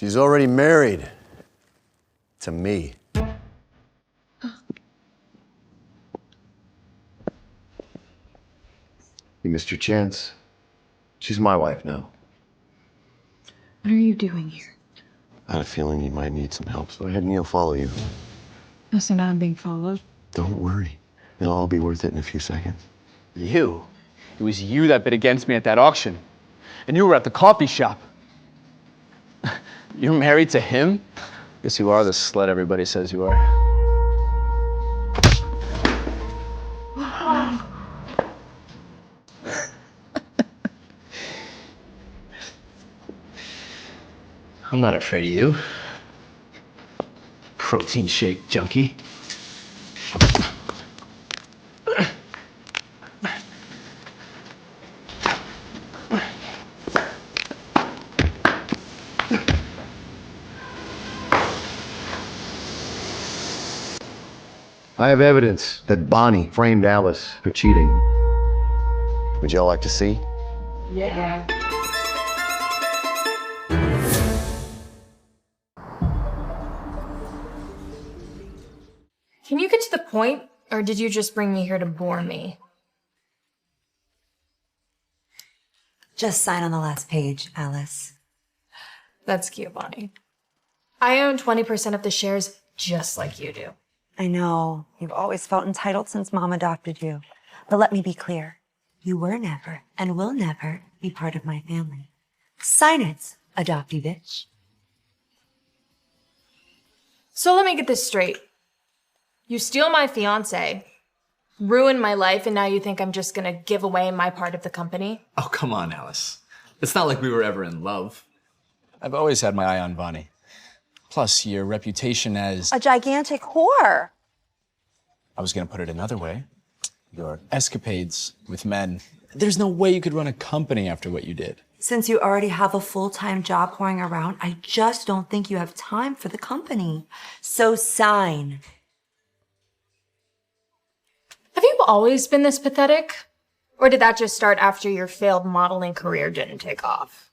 She's already married. To me. You missed your chance. She's my wife now. What are you doing here? I had a feeling you might need some help, so I had Neil follow you. So now I'm being followed? Don't worry. It'll all be worth it in a few seconds. You? It was you that bid against me at that auction. And you were at the coffee shop. You're married to him? Guess you are the slut everybody says you are. I'm not afraid of you. Protein shake junkie. I have evidence that Bonnie framed Alice for cheating. Would y'all like to see? Yeah. Can you get to the point, or did you just bring me here to bore me? Just sign on the last page, Alice. That's cute, Bonnie. I own 20% of the shares just like you do. I know. You've always felt entitled since Mom adopted you. But let me be clear. You were never and will never be part of my family. Sign it, adoptee bitch. So let me get this straight. You steal my fiancé, ruin my life, and now you think I'm just gonna give away my part of the company? Oh, come on, Alice. It's not like we were ever in love. I've always had my eye on Bonnie. Plus, your reputation as... A gigantic whore. I was gonna put it another way. Your escapades with men. There's no way you could run a company after what you did. Since you already have a full-time job pouring around, I just don't think you have time for the company. So sign. Have you always been this pathetic? Or did that just start after your failed modeling career didn't take off?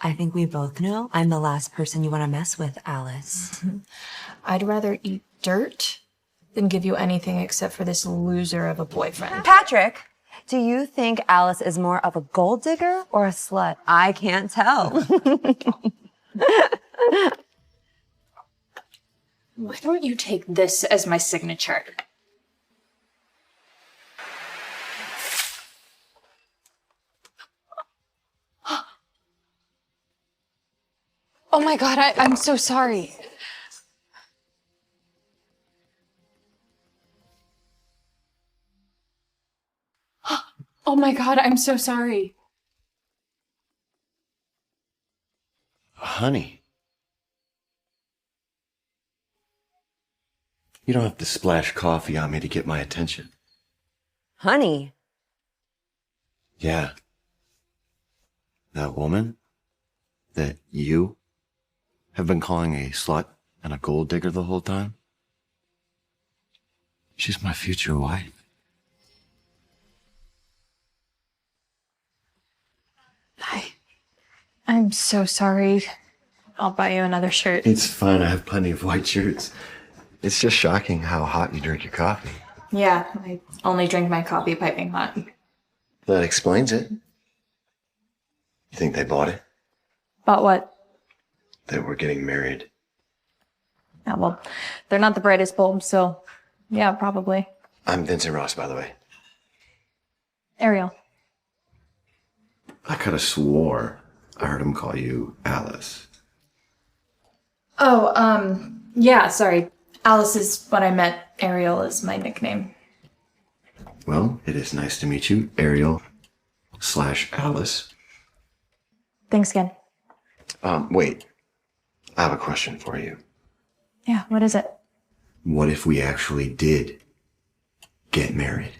I think we both know I'm the last person you want to mess with, Alice. I'd rather eat dirt than give you anything except for this loser of a boyfriend. Patrick, do you think Alice is more of a gold digger or a slut? I can't tell. Why don't you take this as my signature? Oh my God, I'm so sorry. Oh my God, I'm so sorry. Honey. You don't have to splash coffee on me to get my attention. Honey. Yeah. That woman that you have been calling a slut and a gold digger the whole time, she's my future wife. I'm so sorry. I'll buy you another shirt. It's fine, I have plenty of white shirts. It's just shocking how hot you drink your coffee. Yeah, I only drink my coffee piping hot. That explains it. You think they bought it? But what? That we're getting married. Yeah, well, they're not the brightest bulbs, so yeah, probably. I'm Vincent Ross, by the way. Ariel. I could have swore I heard him call you Alice. Oh, yeah, sorry. Alice is what I meant. Ariel is my nickname. Well, it is nice to meet you, Ariel/Alice. Thanks again. Wait. I have a question for you. Yeah, what is it? What if we actually did get married?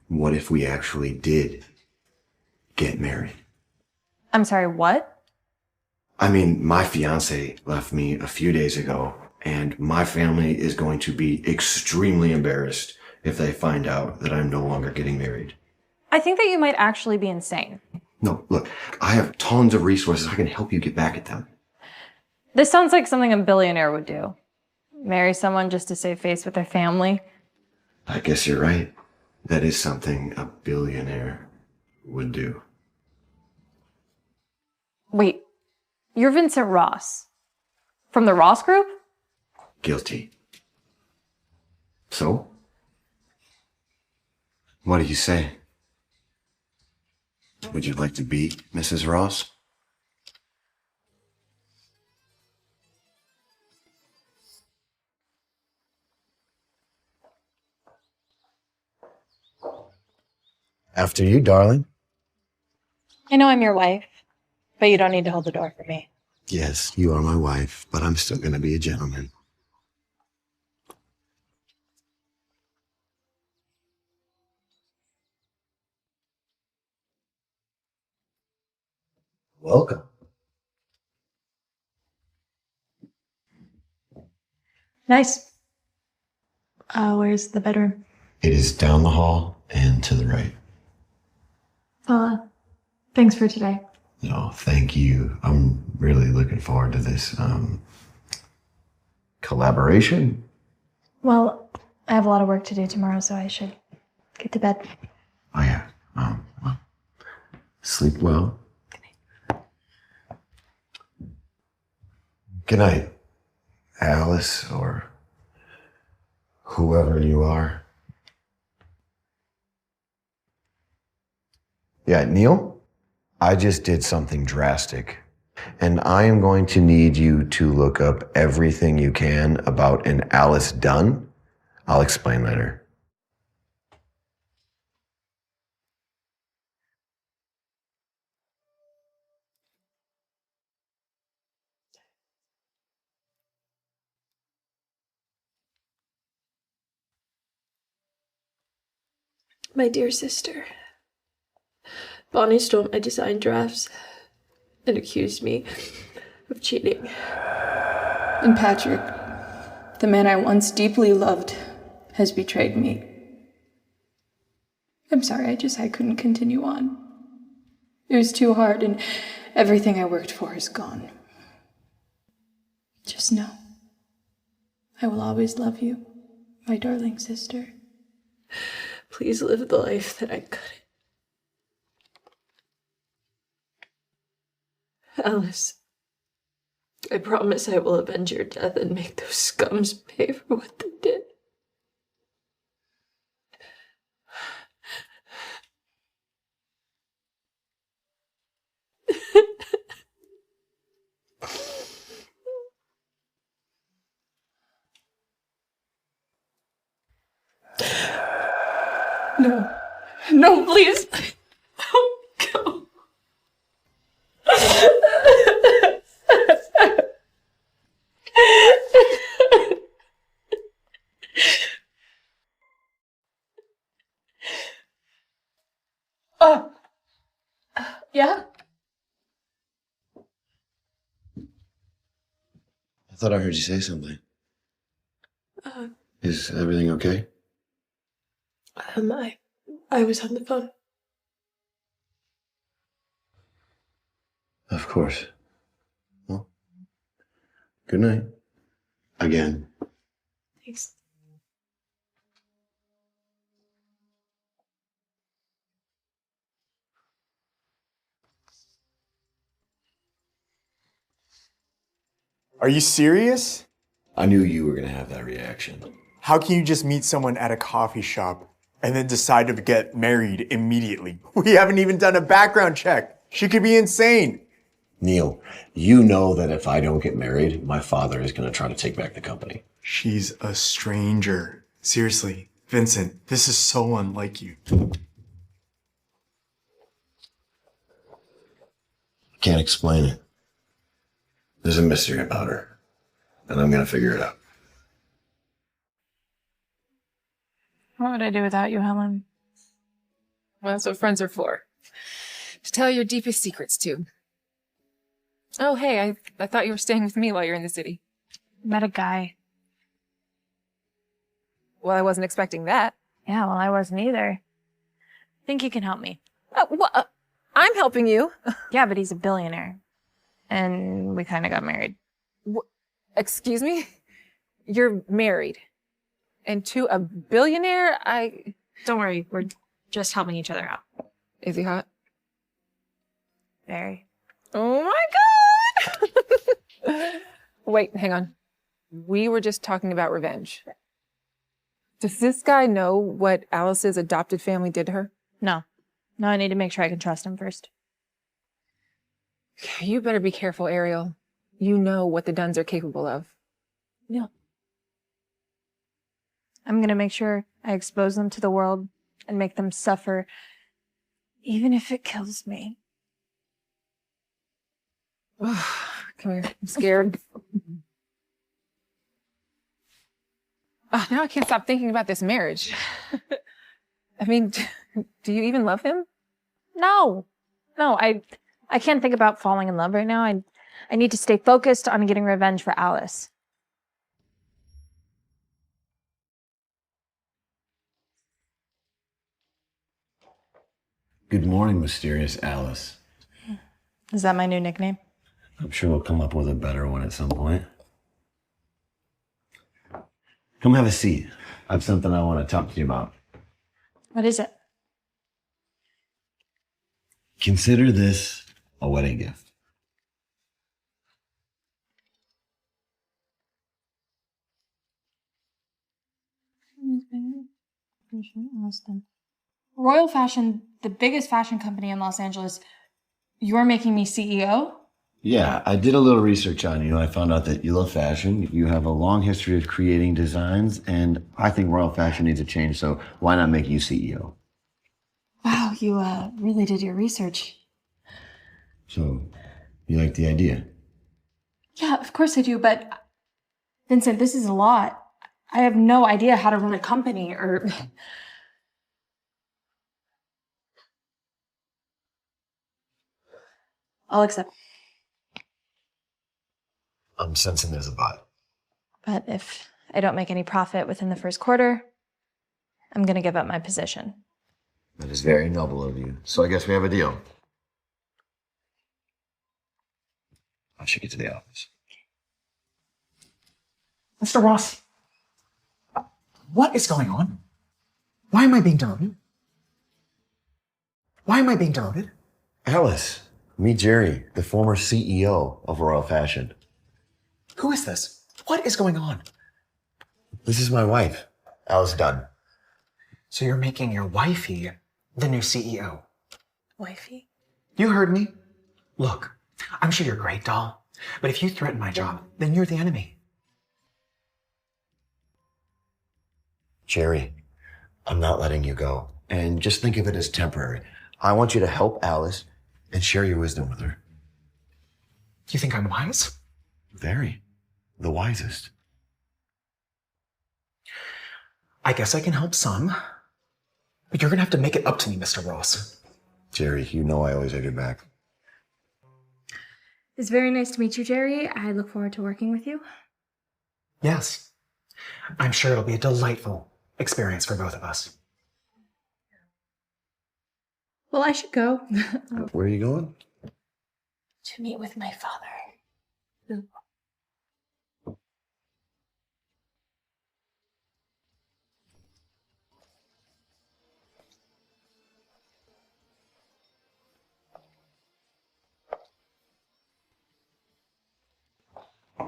What if we actually did get married? I'm sorry, what? I mean, my fiance left me a few days ago, and my family is going to be extremely embarrassed if they find out that I'm no longer getting married. I think that you might actually be insane. No, look, I have tons of resources. I can help you get back at them. This sounds like something a billionaire would do. Marry someone just to save face with their family. I guess you're right. That is something a billionaire would do. Wait, you're Vincent Ross. From the Ross Group? Guilty. So? What do you say? Would you like to be Mrs. Ross? After you, darling. I know I'm your wife, but you don't need to hold the door for me. Yes, you are my wife, but I'm still gonna be a gentleman. Welcome. Nice. Where's the bedroom? It is down the hall and to the right. Thanks for today. No, thank you. I'm really looking forward to this collaboration. Well, I have a lot of work to do tomorrow, so I should get to bed. Oh yeah. Well, sleep well. Good night, Alice, or whoever you are. Yeah, Neil, I just did something drastic, and I am going to need you to look up everything you can about an Alice Dunn. I'll explain later. My dear sister, Bonnie stole my design drafts and accused me of cheating. And Patrick, the man I once deeply loved, has betrayed me. I'm sorry, I couldn't continue on. It was too hard, and everything I worked for is gone. Just know, I will always love you, my darling sister. Please live the life that I couldn't. Alice, I promise I will avenge your death and make those scums pay for what they did. No. No, please. Don't go. Yeah? I thought I heard you say something. Is everything okay? I was on the phone. Of course. Well, good night. Again. Thanks. Are you serious? I knew you were gonna have that reaction. How can you just meet someone at a coffee shop and then decide to get married immediately? We haven't even done a background check. She could be insane. Neil, you know that if I don't get married, my father is gonna try to take back the company. She's a stranger. Seriously, Vincent, this is so unlike you. Can't explain it. There's a mystery about her, and I'm gonna figure it out. What would I do without you, Helen? Well, that's what friends are for. To tell your deepest secrets to. Oh, hey, I thought you were staying with me while you're in the city. Met a guy. Well, I wasn't expecting that. Yeah, well, I wasn't either. Think you can help me. I'm I'm helping you. Yeah, but he's a billionaire. And we kind of got married. Excuse me? You're married. And to a billionaire, Don't worry, we're just helping each other out. Is he hot? Very. Oh my God! Wait, hang on. We were just talking about revenge. Does this guy know what Alice's adopted family did to her? No. No, I need to make sure I can trust him first. You better be careful, Ariel. You know what the Dunns are capable of. Yeah. I'm going to make sure I expose them to the world and make them suffer, even if it kills me. Come here. I'm scared. Now I can't stop thinking about this marriage. I mean, do you even love him? No. No, I can't think about falling in love right now. I need to stay focused on getting revenge for Alice. Good morning, mysterious Alice. Is that my new nickname? I'm sure we'll come up with a better one at some point. Come have a seat. I have something I want to talk to you about. What is it? Consider this a wedding gift. Royal Fashion, the biggest fashion company in Los Angeles, you're making me CEO? Yeah, I did a little research on you. I found out that you love fashion. You have a long history of creating designs, and I think Royal Fashion needs a change, so why not make you CEO? Wow, you really did your research. So, you like the idea? Yeah, of course I do, but Vincent, this is a lot. I have no idea how to run a company or... I'll accept. I'm sensing there's a but. But if I don't make any profit within the first quarter, I'm going to give up my position. That is very noble of you. So I guess we have a deal. I should get to the office. Mr. Ross, what is going on? Why am I being demoted? Why am I being demoted? Alice, meet Jerry, the former CEO of Royal Fashion. Who is this? What is going on? This is my wife, Alice Dunn. So you're making your wifey the new CEO? Wifey? You heard me. Look, I'm sure you're great, doll. But if you threaten my job, then you're the enemy. Jerry, I'm not letting you go. And just think of it as temporary. I want you to help Alice and share your wisdom with her. You think I'm wise? Very. The wisest. I guess I can help some. But you're gonna have to make it up to me, Mr. Ross. Jerry, you know I always have your back. It's very nice to meet you, Jerry. I look forward to working with you. Yes. I'm sure it'll be a delightful experience for both of us. Well, I should go. Where are you going? To meet with my father.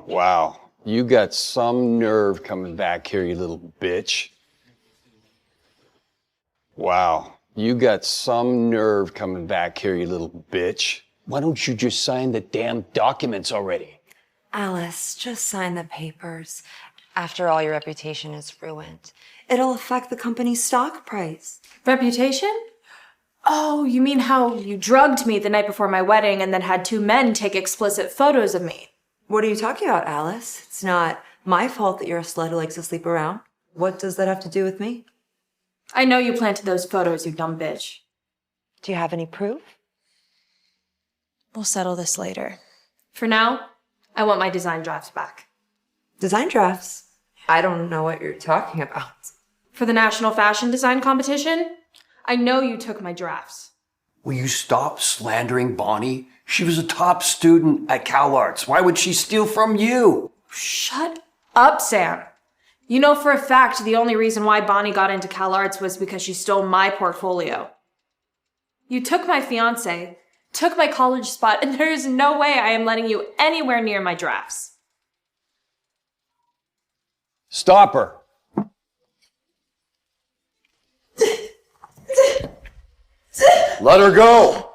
Wow, you got some nerve coming back here, you little bitch. Wow, you got some nerve coming back here, you little bitch. Why don't you just sign the damn documents already? Alice, just sign the papers. After all, your reputation is ruined. It'll affect the company's stock price. Reputation? Oh, you mean how you drugged me the night before my wedding and then had two men take explicit photos of me? What are you talking about, Alice? It's not my fault that you're a slut who likes to sleep around. What does that have to do with me? I know you planted those photos, you dumb bitch. Do you have any proof? We'll settle this later. For now, I want my design drafts back. Design drafts? I don't know what you're talking about. For the National Fashion Design Competition, I know you took my drafts. Will you stop slandering Bonnie? She was a top student at CalArts. Why would she steal from you? Shut up, Sam. You know for a fact the only reason why Bonnie got into CalArts was because she stole my portfolio. You took my fiancé, took my college spot, and there is no way I am letting you anywhere near my drafts. Stop her. Let her go.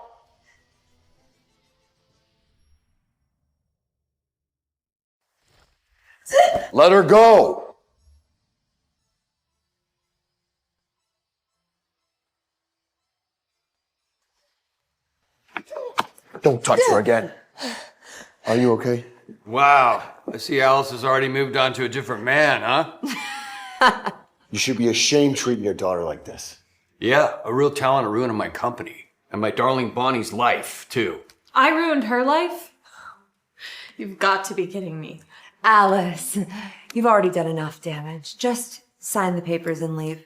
Let her go. Don't touch her again. Are you okay? Wow. I see Alice has already moved on to a different man, huh? You should be ashamed treating your daughter like this. Yeah, a real talent at ruining my company. And my darling Bonnie's life, too. I ruined her life? You've got to be kidding me. Alice, you've already done enough damage. Just sign the papers and leave.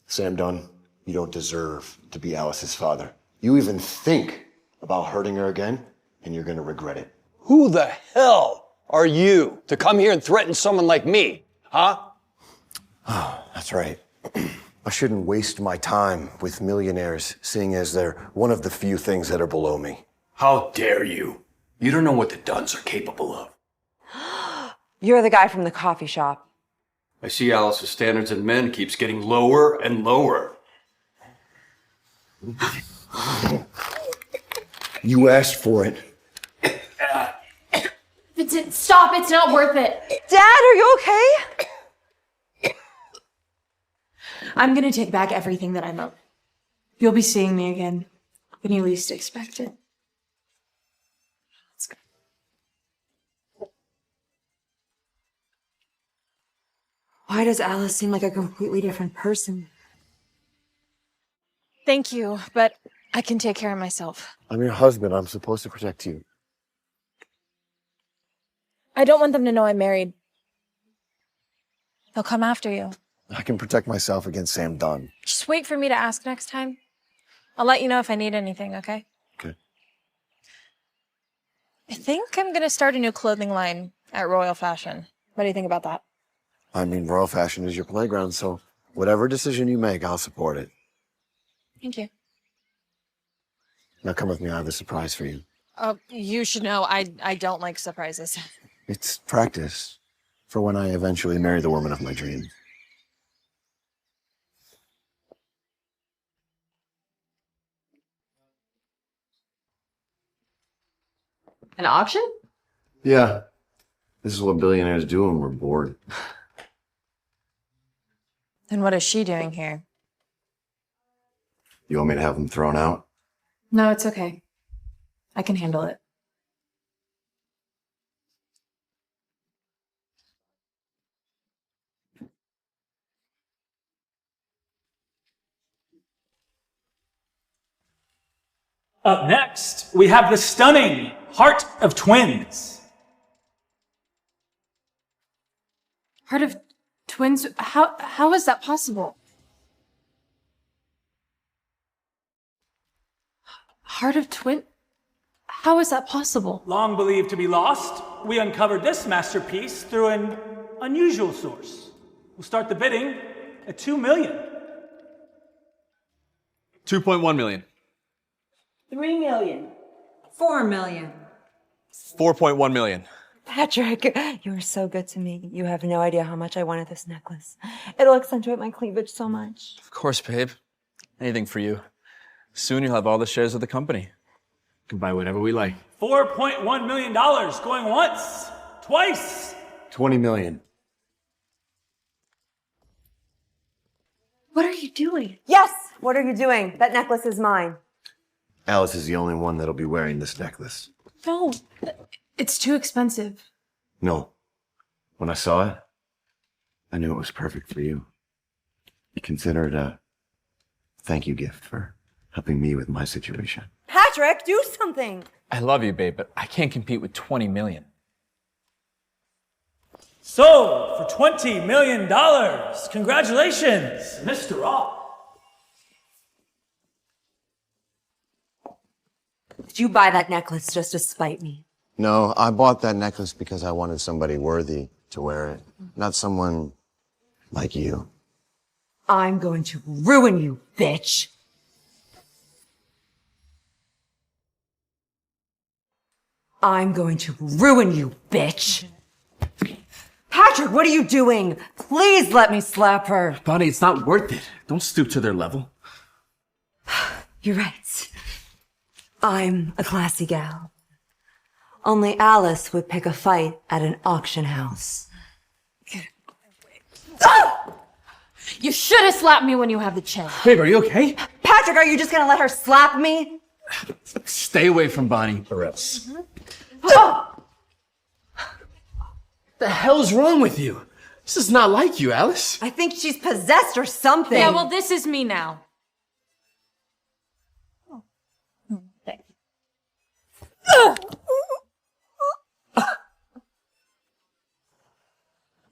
Sam Dunn, you don't deserve to be Alice's father. You even think about hurting her again, and you're gonna regret it. Who the hell are you to come here and threaten someone like me, huh? Oh, that's right. I shouldn't waste my time with millionaires, seeing as they're one of the few things that are below me. How dare you? You don't know what the Dunns are capable of. You're the guy from the coffee shop. I see Alice's standards in men keeps getting lower and lower. You asked for it. Vincent, stop! It's not worth it! Dad, are you okay? I'm gonna take back everything that I own. You'll be seeing me again when you least expect it. Let's go. Why does Alice seem like a completely different person? Thank you, but I can take care of myself. I'm your husband. I'm supposed to protect you. I don't want them to know I'm married. They'll come after you. I can protect myself against Sam Dunn. Just wait for me to ask next time. I'll let you know if I need anything, okay? Okay. I think I'm gonna start a new clothing line at Royal Fashion. What do you think about that? I mean, Royal Fashion is your playground, so whatever decision you make, I'll support it. Thank you. Now come with me. I have a surprise for you. You should know I don't like surprises. It's practice for when I eventually marry the woman of my dreams. An auction? Yeah. This is what billionaires do when we're bored. And what is she doing here? You want me to have them thrown out? No, it's okay. I can handle it. Up next, we have the stunning Heart of Twins. Heart of Twins? How is that possible? Heart of Twin? How is that possible? Long believed to be lost, we uncovered this masterpiece through an unusual source. We'll start the bidding at $2 million. 2.1 million. 3 million. 4 million. 4.1 million. Patrick, you are so good to me. You have no idea how much I wanted this necklace. It'll accentuate my cleavage so much. Of course, babe. Anything for you. Soon you'll have all the shares of the company. You can buy whatever we like. $4.1 million going once, twice. 20 million. What are you doing? Yes! What are you doing? That necklace is mine. Alice is the only one that'll be wearing this necklace. No, it's too expensive. No. When I saw it, I knew it was perfect for you. Consider it a thank you gift for helping me with my situation. Patrick, do something! I love you, babe, but I can't compete with 20 million. So, for $20 million, congratulations, Mr. Ross. Did you buy that necklace just to spite me? No, I bought that necklace because I wanted somebody worthy to wear it, not someone like you. I'm going to ruin you, bitch. I'm going to ruin you, bitch. Patrick, what are you doing? Please let me slap her. Bonnie, it's not worth it. Don't stoop to their level. You're right. I'm a classy gal. Only Alice would pick a fight at an auction house. You should have slapped me when you have the chance. Babe, are you okay? Patrick, are you just gonna let her slap me? Stay away from Bonnie or else. The hell's wrong with you? This is not like you, Alice. I think she's possessed or something. Yeah, well, this is me now.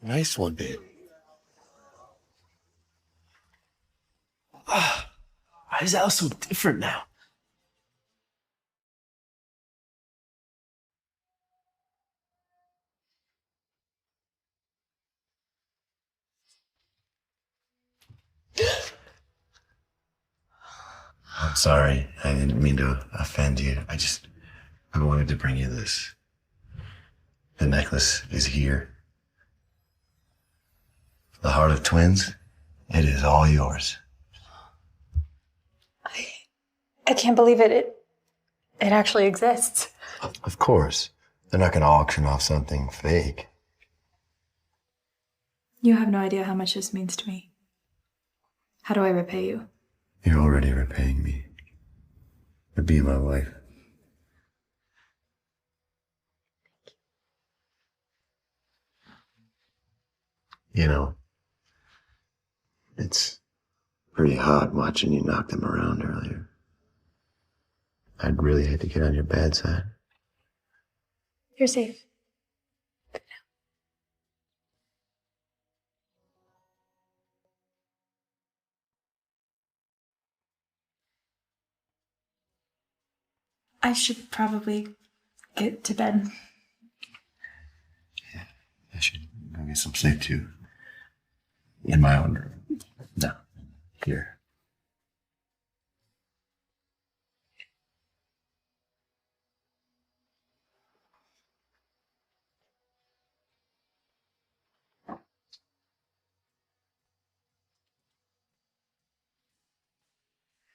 Nice one, babe. Why is Alice so different now? I'm sorry. I didn't mean to offend you. I wanted to bring you this. The necklace is here. The heart of twins, it is all yours. I can't believe it. It actually exists. Of course. They're not going to auction off something fake. You have no idea how much this means to me. How do I repay you? You're already repaying me. To be my wife. You know, it's pretty hot watching you knock them around earlier. I'd really hate to get on your bad side. You're safe. I should probably get to bed. I should go get some sleep too. In my own room. No, here.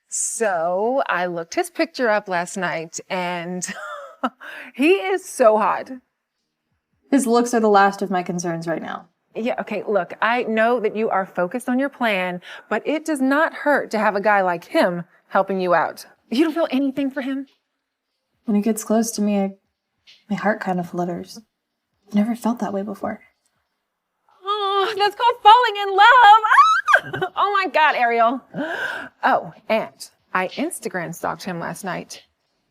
So I looked his picture up last night and he is so hot. His looks are the last of my concerns right now. Yeah, okay, look, I know that you are focused on your plan, but it does not hurt to have a guy like him helping you out. You don't feel anything for him? When he gets close to me, my heart kind of flutters. I've never felt that way before. Oh, that's called falling in love. Ah! Oh my God, Ariel. Oh, and I Instagram stalked him last night.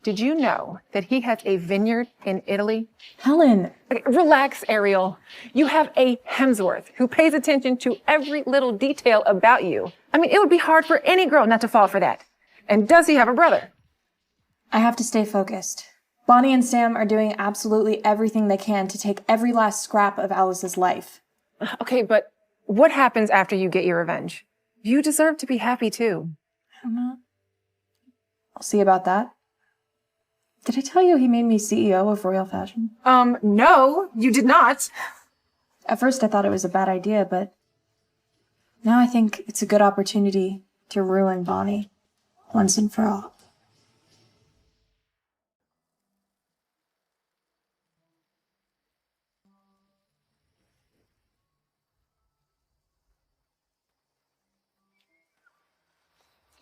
Did you know that he has a vineyard in Italy? Helen. Okay, relax, Ariel. You have a Hemsworth who pays attention to every little detail about you. I mean, it would be hard for any girl not to fall for that. And does he have a brother? I have to stay focused. Bonnie and Sam are doing absolutely everything they can to take every last scrap of Alice's life. Okay, but what happens after you get your revenge? You deserve to be happy too. I don't know. I'll see about that. Did I tell you he made me CEO of Royal Fashion? No, you did not. At first I thought it was a bad idea, but now I think it's a good opportunity to ruin Bonnie once and for all.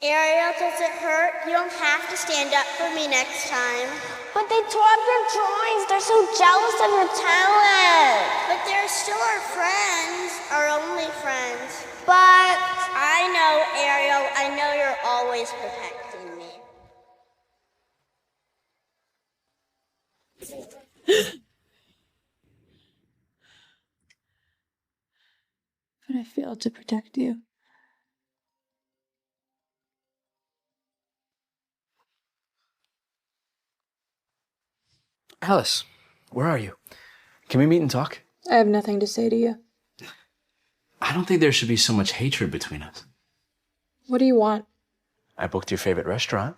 Ariel, does it hurt? You don't have to stand up for me next time. But they tore up your drawings. They're so jealous of your talent. But they're still our friends, our only friends. But I know, Ariel, I know you're always protecting me. But I failed to protect you. Alice, where are you? Can we meet and talk? I have nothing to say to you. I don't think there should be so much hatred between us. What do you want? I booked your favorite restaurant.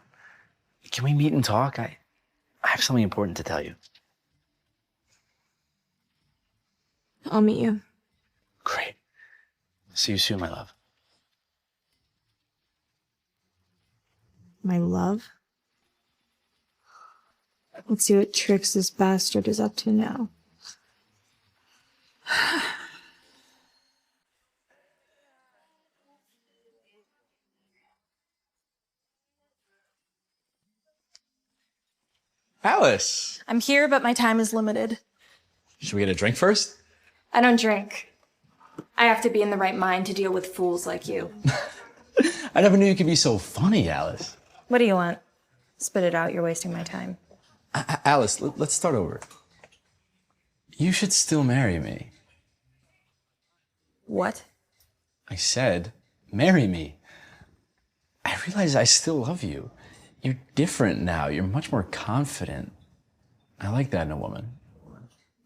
Can we meet and talk? I have something important to tell you. I'll meet you. Great. See you soon, my love. My love? Let's see what tricks this bastard is up to now. Alice! I'm here, but my time is limited. Should we get a drink first? I don't drink. I have to be in the right mind to deal with fools like you. I never knew you could be so funny, Alice. What do you want? Spit it out, you're wasting my time. Alice, let's start over. You should still marry me. What? I said, marry me. I realize I still love you. You're different now. You're much more confident. I like that in a woman.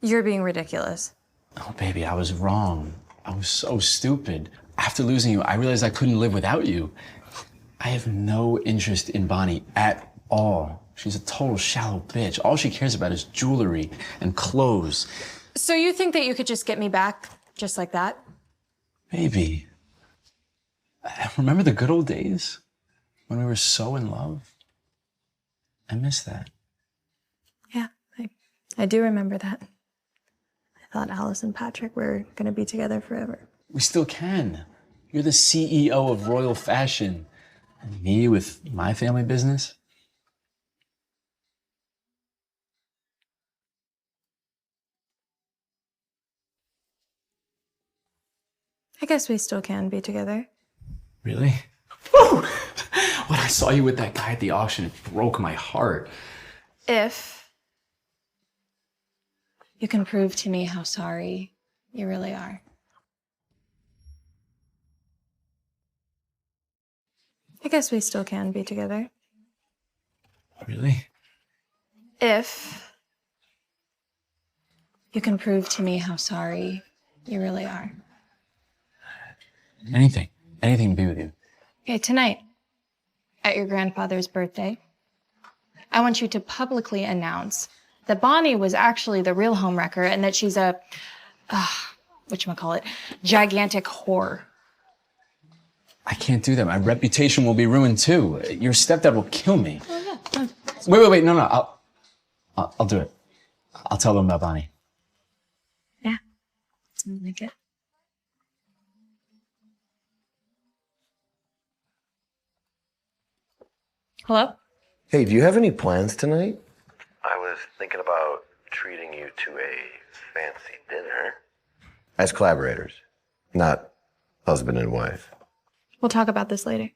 You're being ridiculous. Oh, baby, I was wrong. I was so stupid. After losing you, I realized I couldn't live without you. I have no interest in Bonnie at all. She's a total shallow bitch. All she cares about is jewelry and clothes. So you think that you could just get me back, just like that? Baby, remember the good old days when we were so in love? I miss that. Yeah, I do remember that. I thought Alice and Patrick were gonna be together forever. We still can. You're the CEO of Royal Fashion. And me with my family business? I guess we still can be together. Really? Woo! When I saw you with that guy at the auction, it broke my heart. If you can prove to me how sorry you really are. I guess we still can be together. Really? If you can prove to me how sorry you really are. Anything. Anything to be with you. Okay, tonight, at your grandfather's birthday, I want you to publicly announce that Bonnie was actually the real homewrecker and that she's a, whatchamacallit, gigantic whore. I can't do that. My reputation will be ruined too. Your stepdad will kill me. Oh, yeah. Wait. No. I'll do it. I'll tell them about Bonnie. Yeah, something like it. Hello? Hey, do you have any plans tonight? I was thinking about treating you to a fancy dinner. As collaborators, not husband and wife. We'll talk about this later.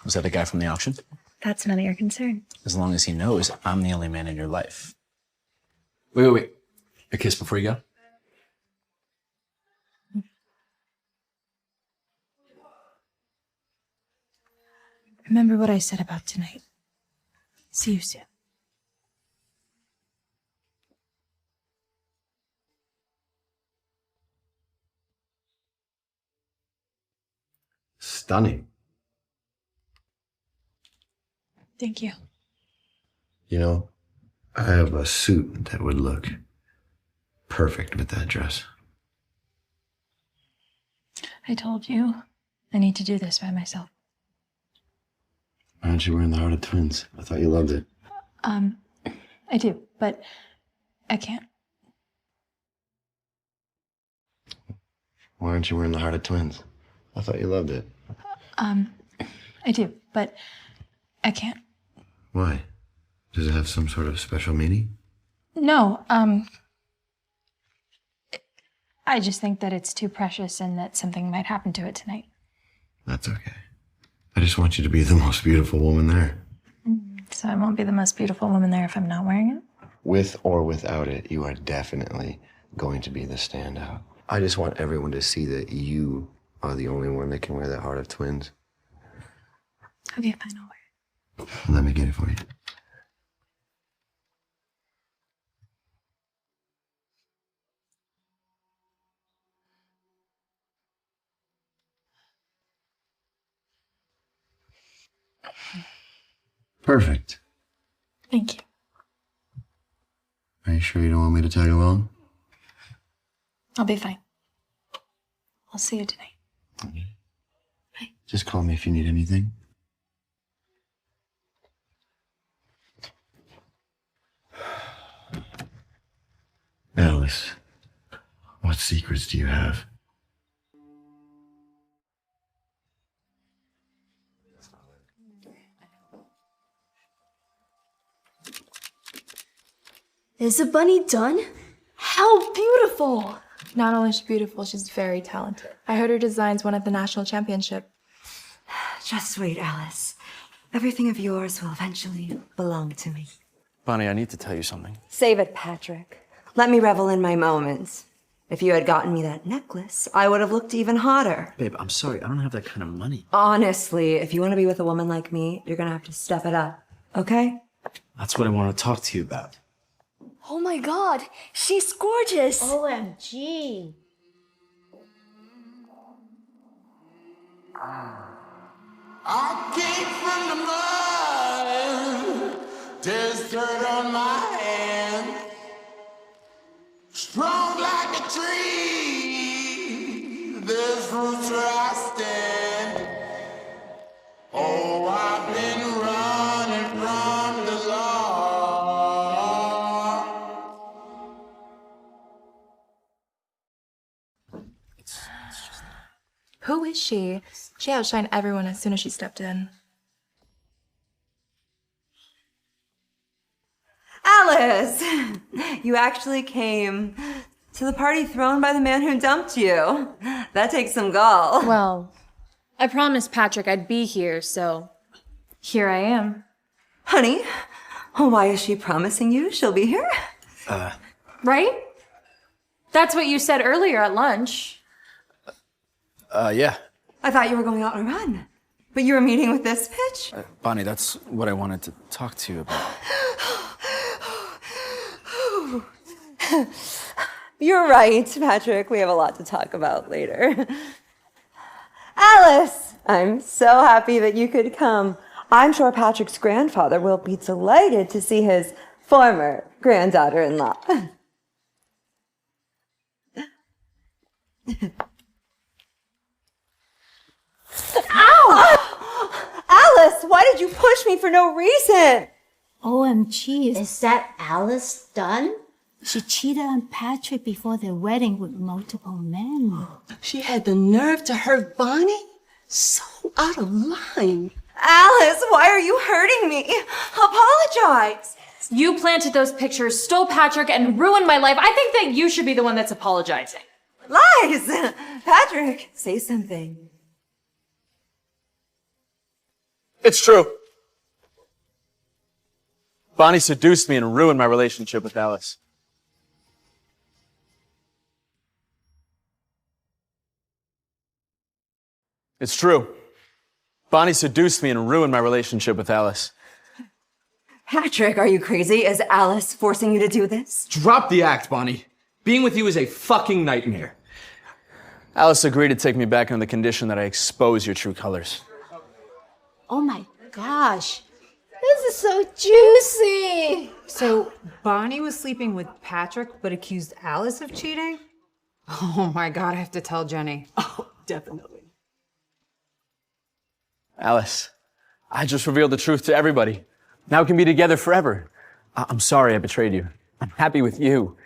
Was that the guy from the auction? That's none of your concern. As long as he knows I'm the only man in your life. Wait. A kiss before you go? Remember what I said about tonight. See you soon. Stunning. Thank you. You know, I have a suit that would look perfect with that dress. I told you I need to do this by myself. Why aren't you wearing the Heart of Twins? I thought you loved it. I do, but I can't. Why aren't you wearing the Heart of Twins? I thought you loved it. I do, but I can't. Why? Does it have some sort of special meaning? No, I just think that it's too precious and that something might happen to it tonight. That's okay. I just want you to be the most beautiful woman there. So I won't be the most beautiful woman there if I'm not wearing it? With or without it, you are definitely going to be the standout. I just want everyone to see that you are the only one that can wear that Heart of Twins. Okay, fine, I'll wear it. Let me get it for you. Perfect. Thank you. Are you sure you don't want me to tag along? I'll be fine. I'll see you tonight. Just call me if you need anything. Alice, what secrets do you have? Is the bunny done? How beautiful! Not only is she beautiful, she's very talented. I heard her designs won at the national championship. Just wait, Alice. Everything of yours will eventually belong to me. Bonnie, I need to tell you something. Save it, Patrick. Let me revel in my moments. If you had gotten me that necklace, I would have looked even hotter. Babe, I'm sorry. I don't have that kind of money. Honestly, if you want to be with a woman like me, you're gonna have to step it up, okay? That's what I want to talk to you about. Oh my god, she's gorgeous! OMG. I came from the mud, there's dirt on my hand. Strong like a tree, there's roots where I stand. Oh, I've been running from the law. Who is she? She outshined everyone as soon as she stepped in. Alice! You actually came to the party thrown by the man who dumped you. That takes some gall. Well, I promised Patrick I'd be here, so here I am. Honey, why is she promising you she'll be here? Right? That's what you said earlier at lunch. Yeah. I thought you were going out on a run, but you were meeting with this bitch? Bonnie, that's what I wanted to talk to you about. You're right, Patrick. We have a lot to talk about later. Alice, I'm so happy that you could come. I'm sure Patrick's grandfather will be delighted to see his former granddaughter-in-law. Ow! Alice, why did you push me for no reason? OMG. Is that Alice Dunn? She cheated on Patrick before their wedding with multiple men. She had the nerve to hurt Bonnie? So out of line. Alice, why are you hurting me? Apologize. You planted those pictures, stole Patrick, and ruined my life. I think that you should be the one that's apologizing. Lies! Patrick, say something. It's true. Bonnie seduced me and ruined my relationship with Alice. It's true. Bonnie seduced me and ruined my relationship with Alice. Patrick, are you crazy? Is Alice forcing you to do this? Drop the act, Bonnie. Being with you is a fucking nightmare. Alice agreed to take me back on the condition that I expose your true colors. Oh my gosh. This is so juicy. So Bonnie was sleeping with Patrick but accused Alice of cheating? Oh my God, I have to tell Jenny. Oh, definitely. Alice, I just revealed the truth to everybody. Now we can be together forever. I'm sorry I betrayed you. I'm happy with you.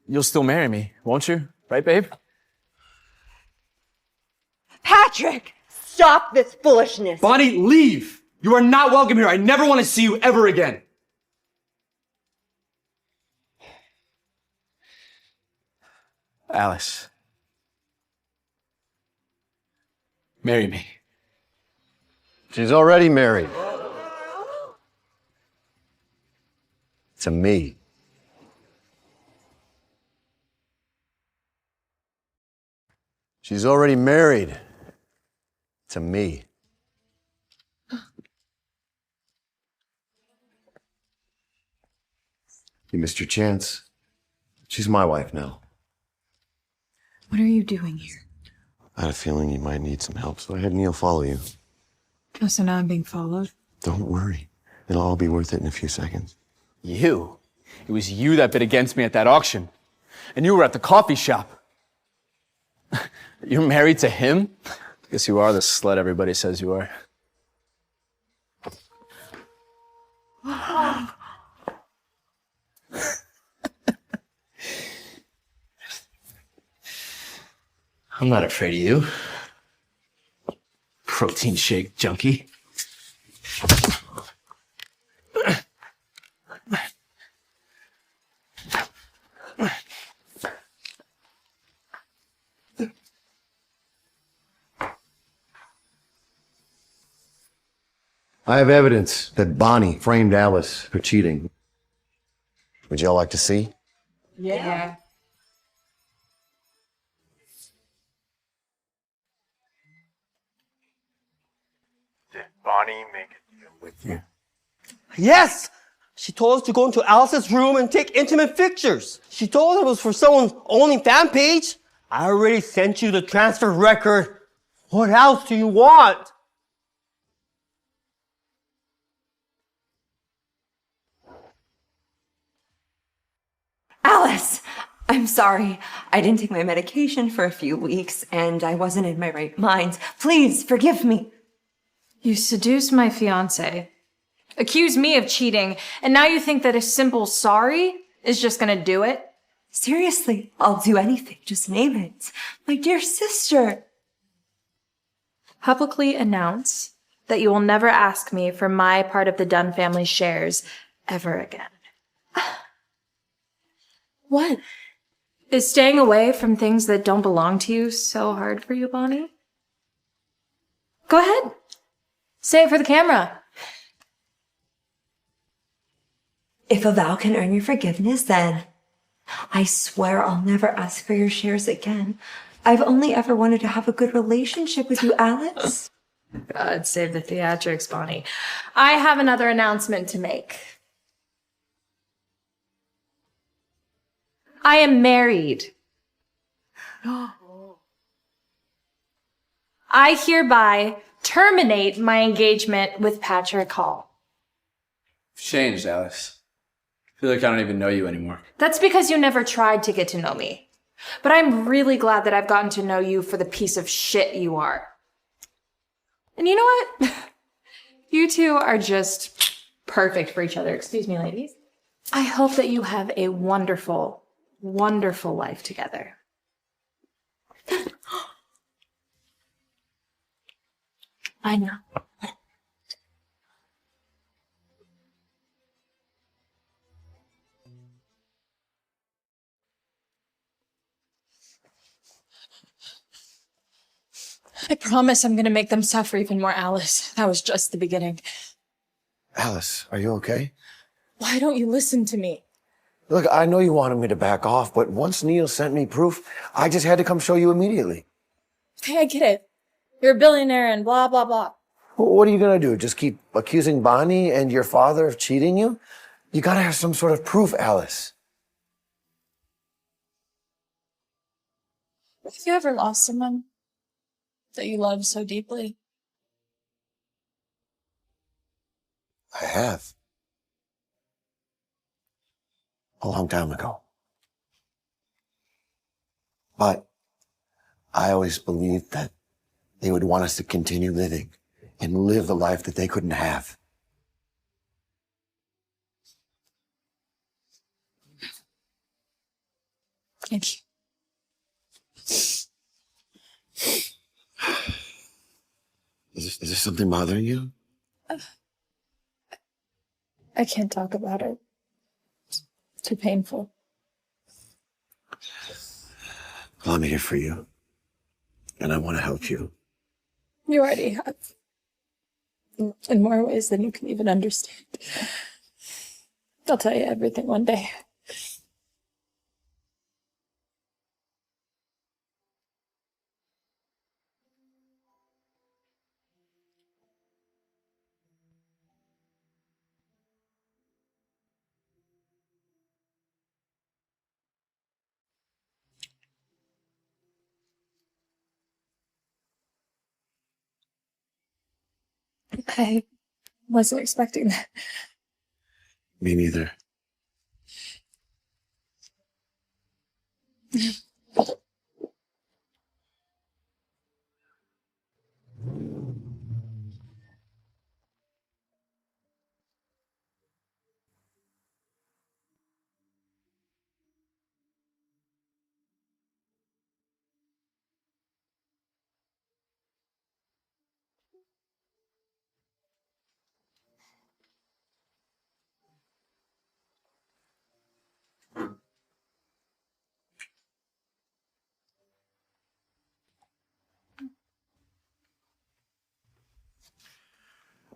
You'll still marry me, won't you? Right, babe? Patrick, stop this foolishness. Bonnie, leave! You are not welcome here. I never want to see you ever again. Alice. Marry me. She's already married. To me. She's already married. To me. You missed your chance. She's my wife now. What are you doing here? I had a feeling you might need some help, so I had Neil follow you. Oh, so now I'm being followed? Don't worry. It'll all be worth it in a few seconds. You? It was you that bid against me at that auction. And you were at the coffee shop. You're married to him? Guess you are the slut everybody says you are. I'm not afraid of you. Protein shake junkie. I have evidence that Bonnie framed Alice for cheating. Would y'all like to see? Yeah. Did Bonnie make a deal with you? Yes! She told us to go into Alice's room and take intimate pictures. She told us it was for someone's only fan page. I already sent you the transfer record. What else do you want? Alice, I'm sorry. I didn't take my medication for a few weeks and I wasn't in my right mind. Please forgive me. You seduced my fiance, accused me of cheating, and now you think that a simple sorry is just gonna do it? Seriously, I'll do anything. Just name it. My dear sister. Publicly announce that you will never ask me for my part of the Dunn family shares ever again. What? Is staying away from things that don't belong to you so hard for you, Bonnie? Go ahead. Say it for the camera. If a vow can earn your forgiveness, then I swear I'll never ask for your shares again. I've only ever wanted to have a good relationship with you, Alex. God save the theatrics, Bonnie. I have another announcement to make. I am married. I hereby terminate my engagement with Patrick Hall. Changed, Alice. I feel like I don't even know you anymore. That's because you never tried to get to know me. But I'm really glad that I've gotten to know you for the piece of shit you are. And you know what? You two are just perfect for each other. Excuse me, ladies. I hope that you have a wonderful, wonderful life together. I know. I promise I'm gonna make them suffer even more, Alice. That was just the beginning. Alice, are you okay? Why don't you listen to me? Look, I know you wanted me to back off, but once Neil sent me proof, I just had to come show you immediately. Hey, I get it. You're a billionaire and blah, blah, blah. What are you gonna do? Just keep accusing Bonnie and your father of cheating you? You gotta have some sort of proof, Alice. Have you ever lost someone that you love so deeply? I have. A long time ago. But I always believed that they would want us to continue living and live the life that they couldn't have. Thank you. Is this something bothering you? I can't talk about it. It's too painful. Well, I'm here for you. And I want to help you. You already have. In more ways than you can even understand. I'll tell you everything one day. I Wasn't expecting that. Me neither.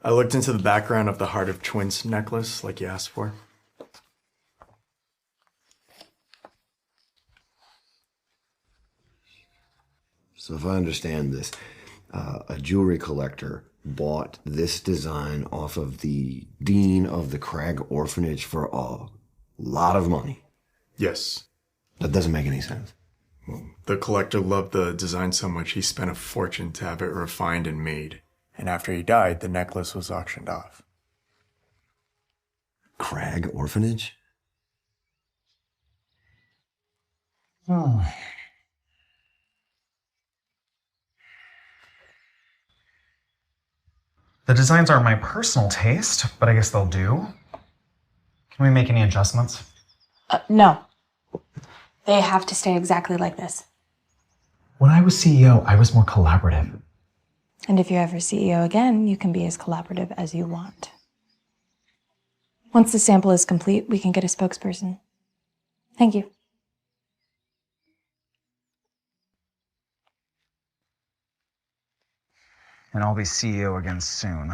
I looked into the background of the Heart of Twins necklace like you asked for. So if I understand this, a jewelry collector bought this design off of the dean of the Crag Orphanage for a lot of money. Yes. That doesn't make any sense. The collector loved the design so much he spent a fortune to have it refined and made. And after he died, the necklace was auctioned off. Crag Orphanage? Hmm. The designs aren't my personal taste, but I guess they'll do. Can we make any adjustments? No. They have to stay exactly like this. When I was CEO, I was more collaborative. And if you're ever CEO again, you can be as collaborative as you want. Once the sample is complete, we can get a spokesperson. Thank you. And I'll be CEO again soon.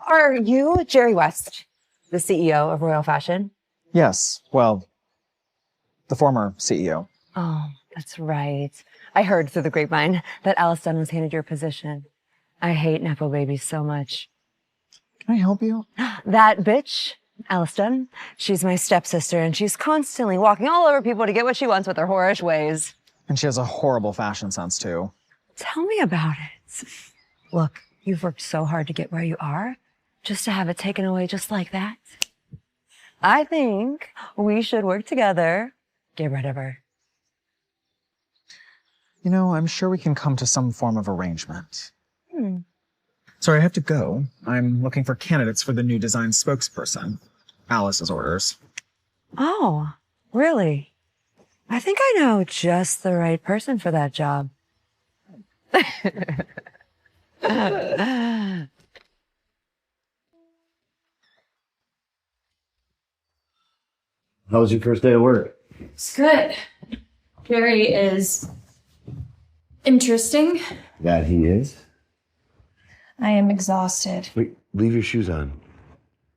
Are you Jerry West, the CEO of Royal Fashion? Yes, well, the former CEO. Oh, that's right. I heard through the grapevine that Alice Dunn was handed your position. I hate Nepo babies so much. Can I help you? That bitch, Alice Dunn, she's my stepsister, and she's constantly walking all over people to get what she wants with her whorish ways. And she has a horrible fashion sense, too. Tell me about it. Look, you've worked so hard to get where you are, just to have it taken away just like that. I think we should work together. Get rid of her. You know, I'm sure we can come to some form of arrangement. Hmm. Sorry, I have to go. I'm looking for candidates for the new design spokesperson. Alice's orders. Oh, really? I think I know just the right person for that job. How was your first day of work? It's good. Jerry is interesting. That he is? I am exhausted. Wait, leave your shoes on.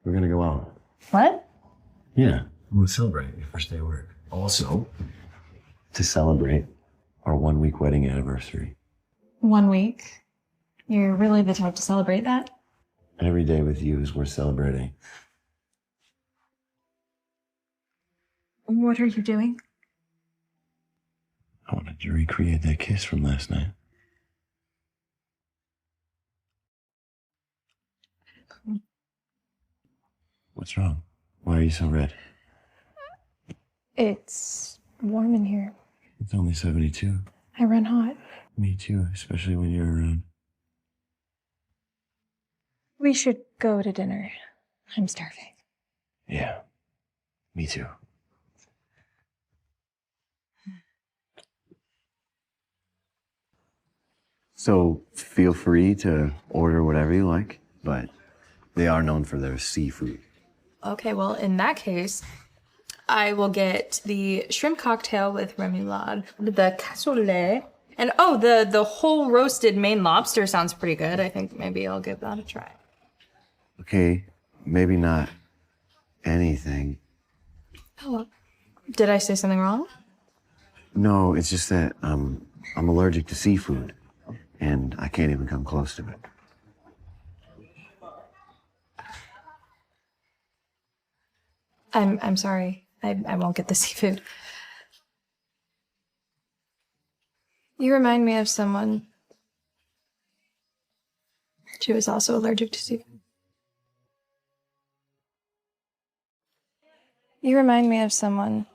We're gonna go out. What? Yeah, we'll celebrate your first day of work. Also, to celebrate our 1 week wedding anniversary. 1 week? You're really the type to celebrate that? Every day with you is worth celebrating. What are you doing? I wanted to recreate that kiss from last night. What's wrong? Why are you so red? It's warm in here. It's only 72. I run hot. Me too, especially when you're around. We should go to dinner. I'm starving. Yeah, me too. So feel free to order whatever you like, but they are known for their seafood. Okay, well, in that case, I will get the shrimp cocktail with remoulade, the cassoulet, and the whole roasted Maine lobster sounds pretty good. I think maybe I'll give that a try. Okay, maybe not anything. Oh, did I say something wrong? No, it's just that I'm allergic to seafood, and I can't even come close to it. I'm sorry. I won't get the seafood. You remind me of someone. She was also allergic to seafood. You remind me of someone.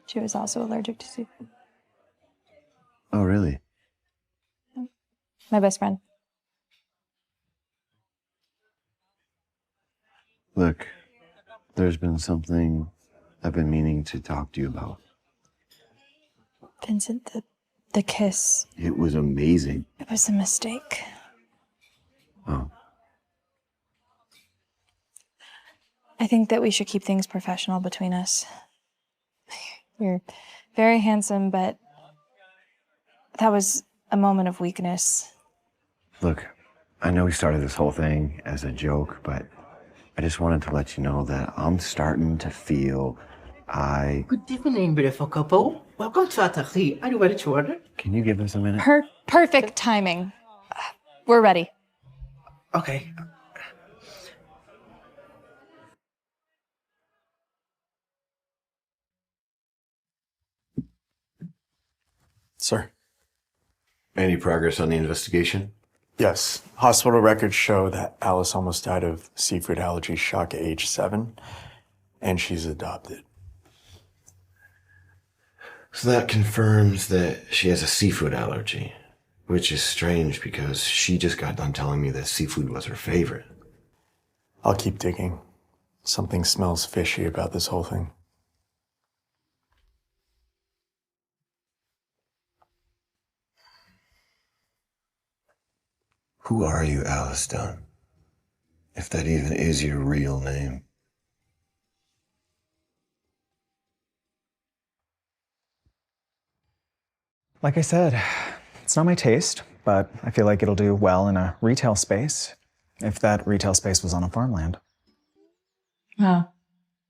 She was also allergic to seafood. Oh, really? My best friend. Look, there's been something I've been meaning to talk to you about. Vincent, the kiss. It was amazing. It was a mistake. Oh. I think that we should keep things professional between us. You're very handsome, but that was a moment of weakness. Look, I know we started this whole thing as a joke, but I just wanted to let you know that I'm starting to feel Good evening, beautiful couple. Welcome to Atari. Are you ready to order? Can you give us a minute? Perfect timing. We're ready. Okay. Sir. Any progress on the investigation? Yes. Hospital records show that Alice almost died of seafood allergy shock at age 7, and she's adopted. So that confirms that she has a seafood allergy, which is strange because she just got done telling me that seafood was her favorite. I'll keep digging. Something smells fishy about this whole thing. Who are you, Alice Dunn? If that even is your real name. Like I said, it's not my taste, but I feel like it'll do well in a retail space, if that retail space was on a farmland. Oh,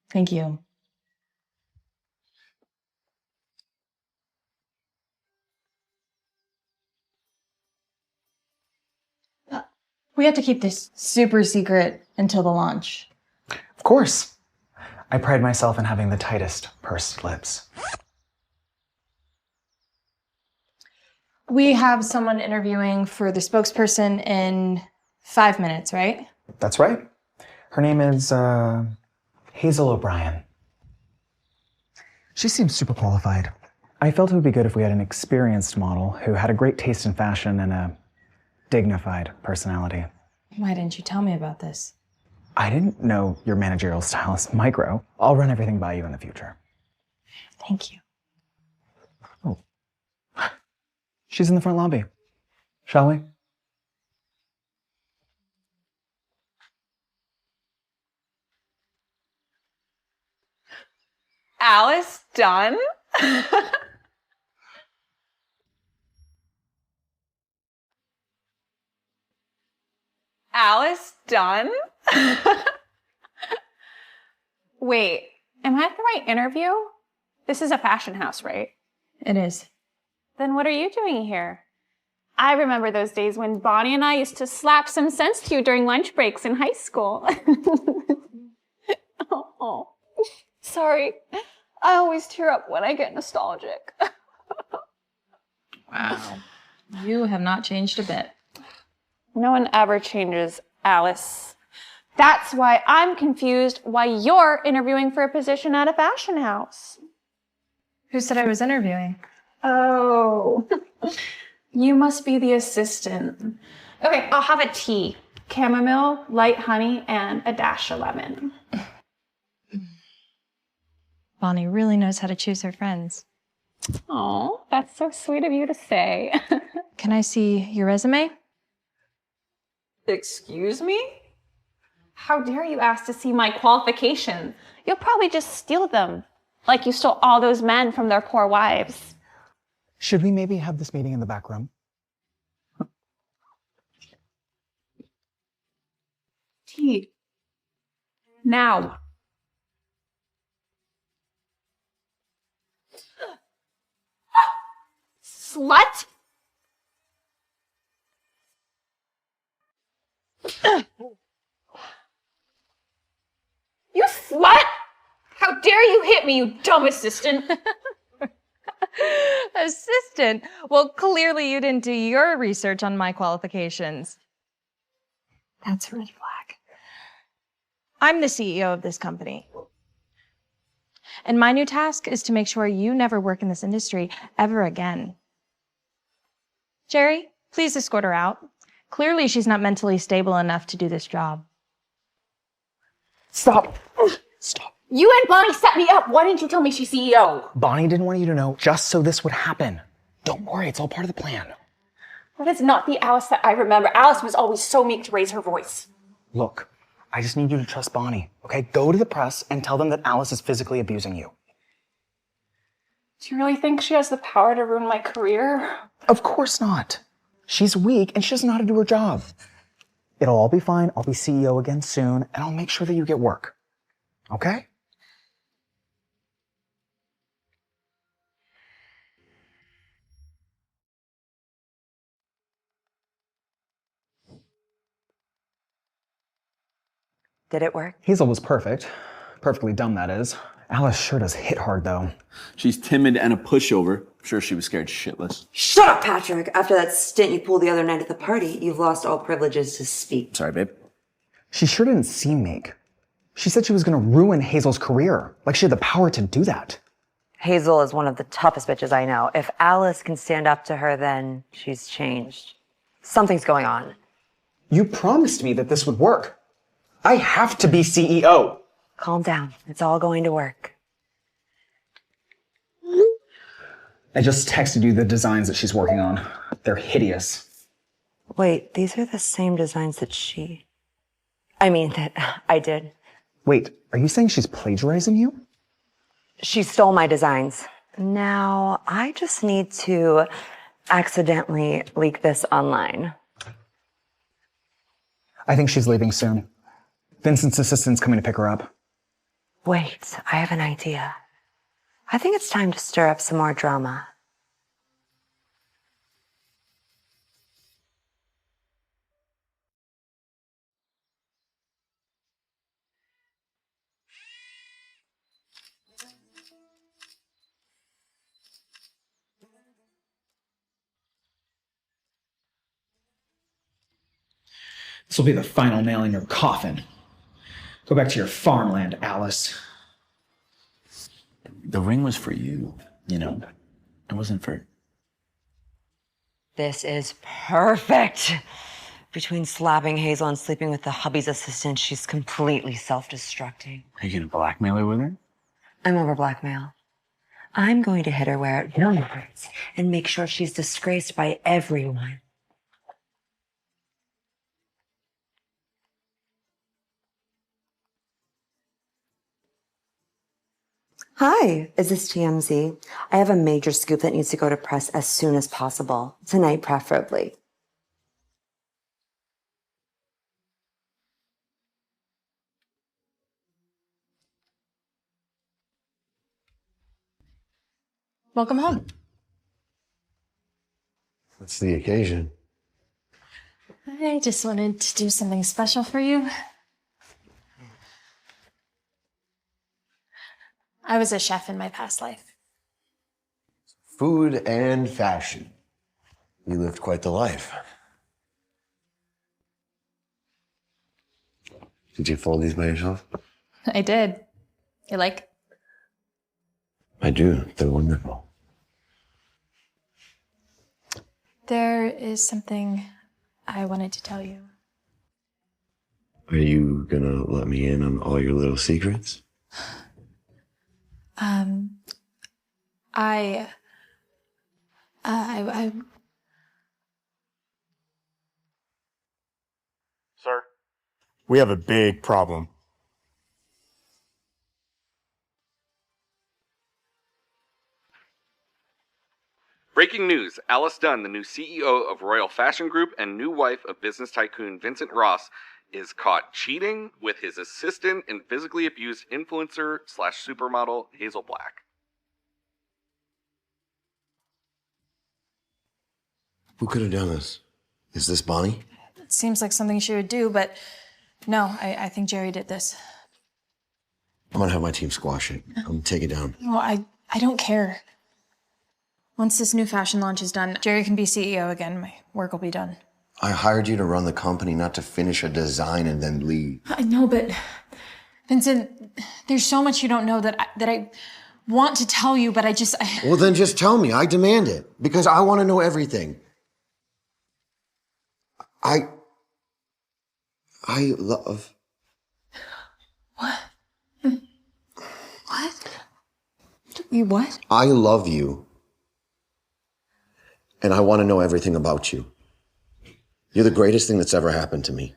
thank you. We have to keep this super secret until the launch. Of course. I pride myself in having the tightest pursed lips. We have someone interviewing for the spokesperson in 5 minutes, right? That's right. Her name is Hazel O'Brien. She seems super qualified. I felt it would be good if we had an experienced model who had a great taste in fashion and a dignified personality. Why didn't you tell me about this? I didn't know your managerial style is micro. I'll run everything by you in the future. Thank you. Oh. She's in the front lobby. Shall we? Alice Dunn? Alice Dunn? Wait, am I at the right interview? This is a fashion house, right? It is. Then what are you doing here? I remember those days when Bonnie and I used to slap some sense to you during lunch breaks in high school. Oh, sorry. I always tear up when I get nostalgic. Wow. You have not changed a bit. No one ever changes, Alice. That's why I'm confused why you're interviewing for a position at a fashion house. Who said I was interviewing? Oh, you must be the assistant. Okay, I'll have a tea. Chamomile, light honey, and a dash of lemon. Bonnie really knows how to choose her friends. Oh, that's so sweet of you to say. Can I see your resume? Excuse me? How dare you ask to see my qualifications? You'll probably just steal them, like you stole all those men from their poor wives. Should we maybe have this meeting in the back room? Tea. Now. Slut! You slut! How dare you hit me, you dumb assistant! Assistant? Well, clearly you didn't do your research on my qualifications. That's a red flag. I'm the CEO of this company. And my new task is to make sure you never work in this industry ever again. Jerry, please escort her out. Clearly she's not mentally stable enough to do this job. Stop. Stop. You and Bonnie set me up. Why didn't you tell me she's CEO? Bonnie didn't want you to know just so this would happen. Don't worry, it's all part of the plan. That is not the Alice that I remember. Alice was always so meek to raise her voice. Look, I just need you to trust Bonnie, okay? Go to the press and tell them that Alice is physically abusing you. Do you really think she has the power to ruin my career? Of course not. She's weak and she doesn't know how to do her job. It'll all be fine. I'll be CEO again soon, and I'll make sure that you get work. Okay? Did it work? Hazel was perfect. Perfectly dumb, that is. Alice sure does hit hard, though. She's timid and a pushover. I'm sure she was scared shitless. Shut up, Patrick! After that stint you pulled the other night at the party, you've lost all privileges to speak. Sorry, babe. She sure didn't seem meek. She said she was gonna ruin Hazel's career. Like she had the power to do that. Hazel is one of the toughest bitches I know. If Alice can stand up to her, then she's changed. Something's going on. You promised me that this would work. I have to be CEO. Calm down. It's all going to work. I just texted you the designs that she's working on. They're hideous. Wait, these are the same designs that I did. Wait, are you saying she's plagiarizing you? She stole my designs. Now, I just need to accidentally leak this online. I think she's leaving soon. Vincent's assistant's coming to pick her up. Wait, I have an idea. I think it's time to stir up some more drama. This will be the final nail in your coffin. Go back to your farmland, Alice. The ring was for you, you know. It wasn't for... This is perfect. Between slapping Hazel and sleeping with the hubby's assistant, she's completely self-destructing. Are you gonna blackmail her with her? I'm over blackmail. I'm going to hit her where it really hurts and make sure she's disgraced by everyone. Hi, is this TMZ? I have a major scoop that needs to go to press as soon as possible. Tonight, preferably. Welcome home. What's the occasion? I just wanted to do something special for you. I was a chef in my past life. Food and fashion. You lived quite the life. Did you fold these by yourself? I did. You like? I do. They're wonderful. There is something I wanted to tell you. Are you gonna let me in on all your little secrets? Sir? We have a big problem. Breaking news, Alice Dunn, the new CEO of Royal Fashion Group and new wife of business tycoon Vincent Ross, is caught cheating with his assistant and physically abused influencer / supermodel Hazel Black. Who could have done this? Is this Bonnie? It seems like something she would do, but no, I think Jerry did this. I'm gonna have my team squash it. I'm gonna take it down. No, I don't care. Once this new fashion launch is done, Jerry can be CEO again. My work will be done. I hired you to run the company, not to finish a design and then leave. I know, but Vincent, there's so much you don't know that I want to tell you, but I Well, then just tell me. I demand it because I want to know everything. I love. What? What? You what? I love you. And I want to know everything about you. You're the greatest thing that's ever happened to me.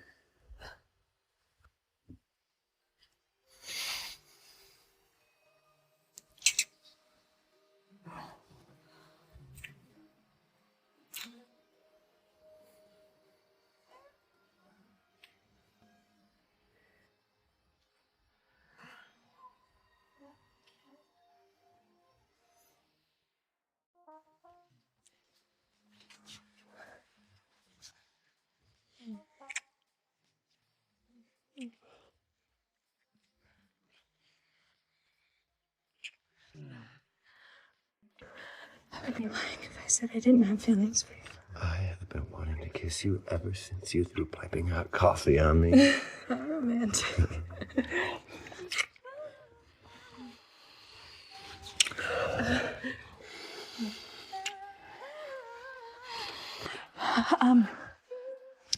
I would be lying if I said I didn't have feelings for you. I have been wanting to kiss you ever since you threw piping hot coffee on me. How romantic.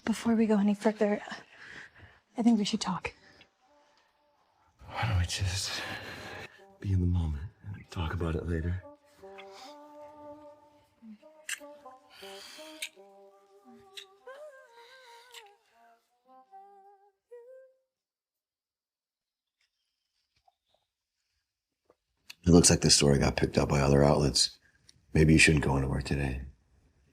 Before we go any further, I think we should talk. Why don't we just be in the moment and talk about it later? It looks like this story got picked up by other outlets. Maybe you shouldn't go into work today.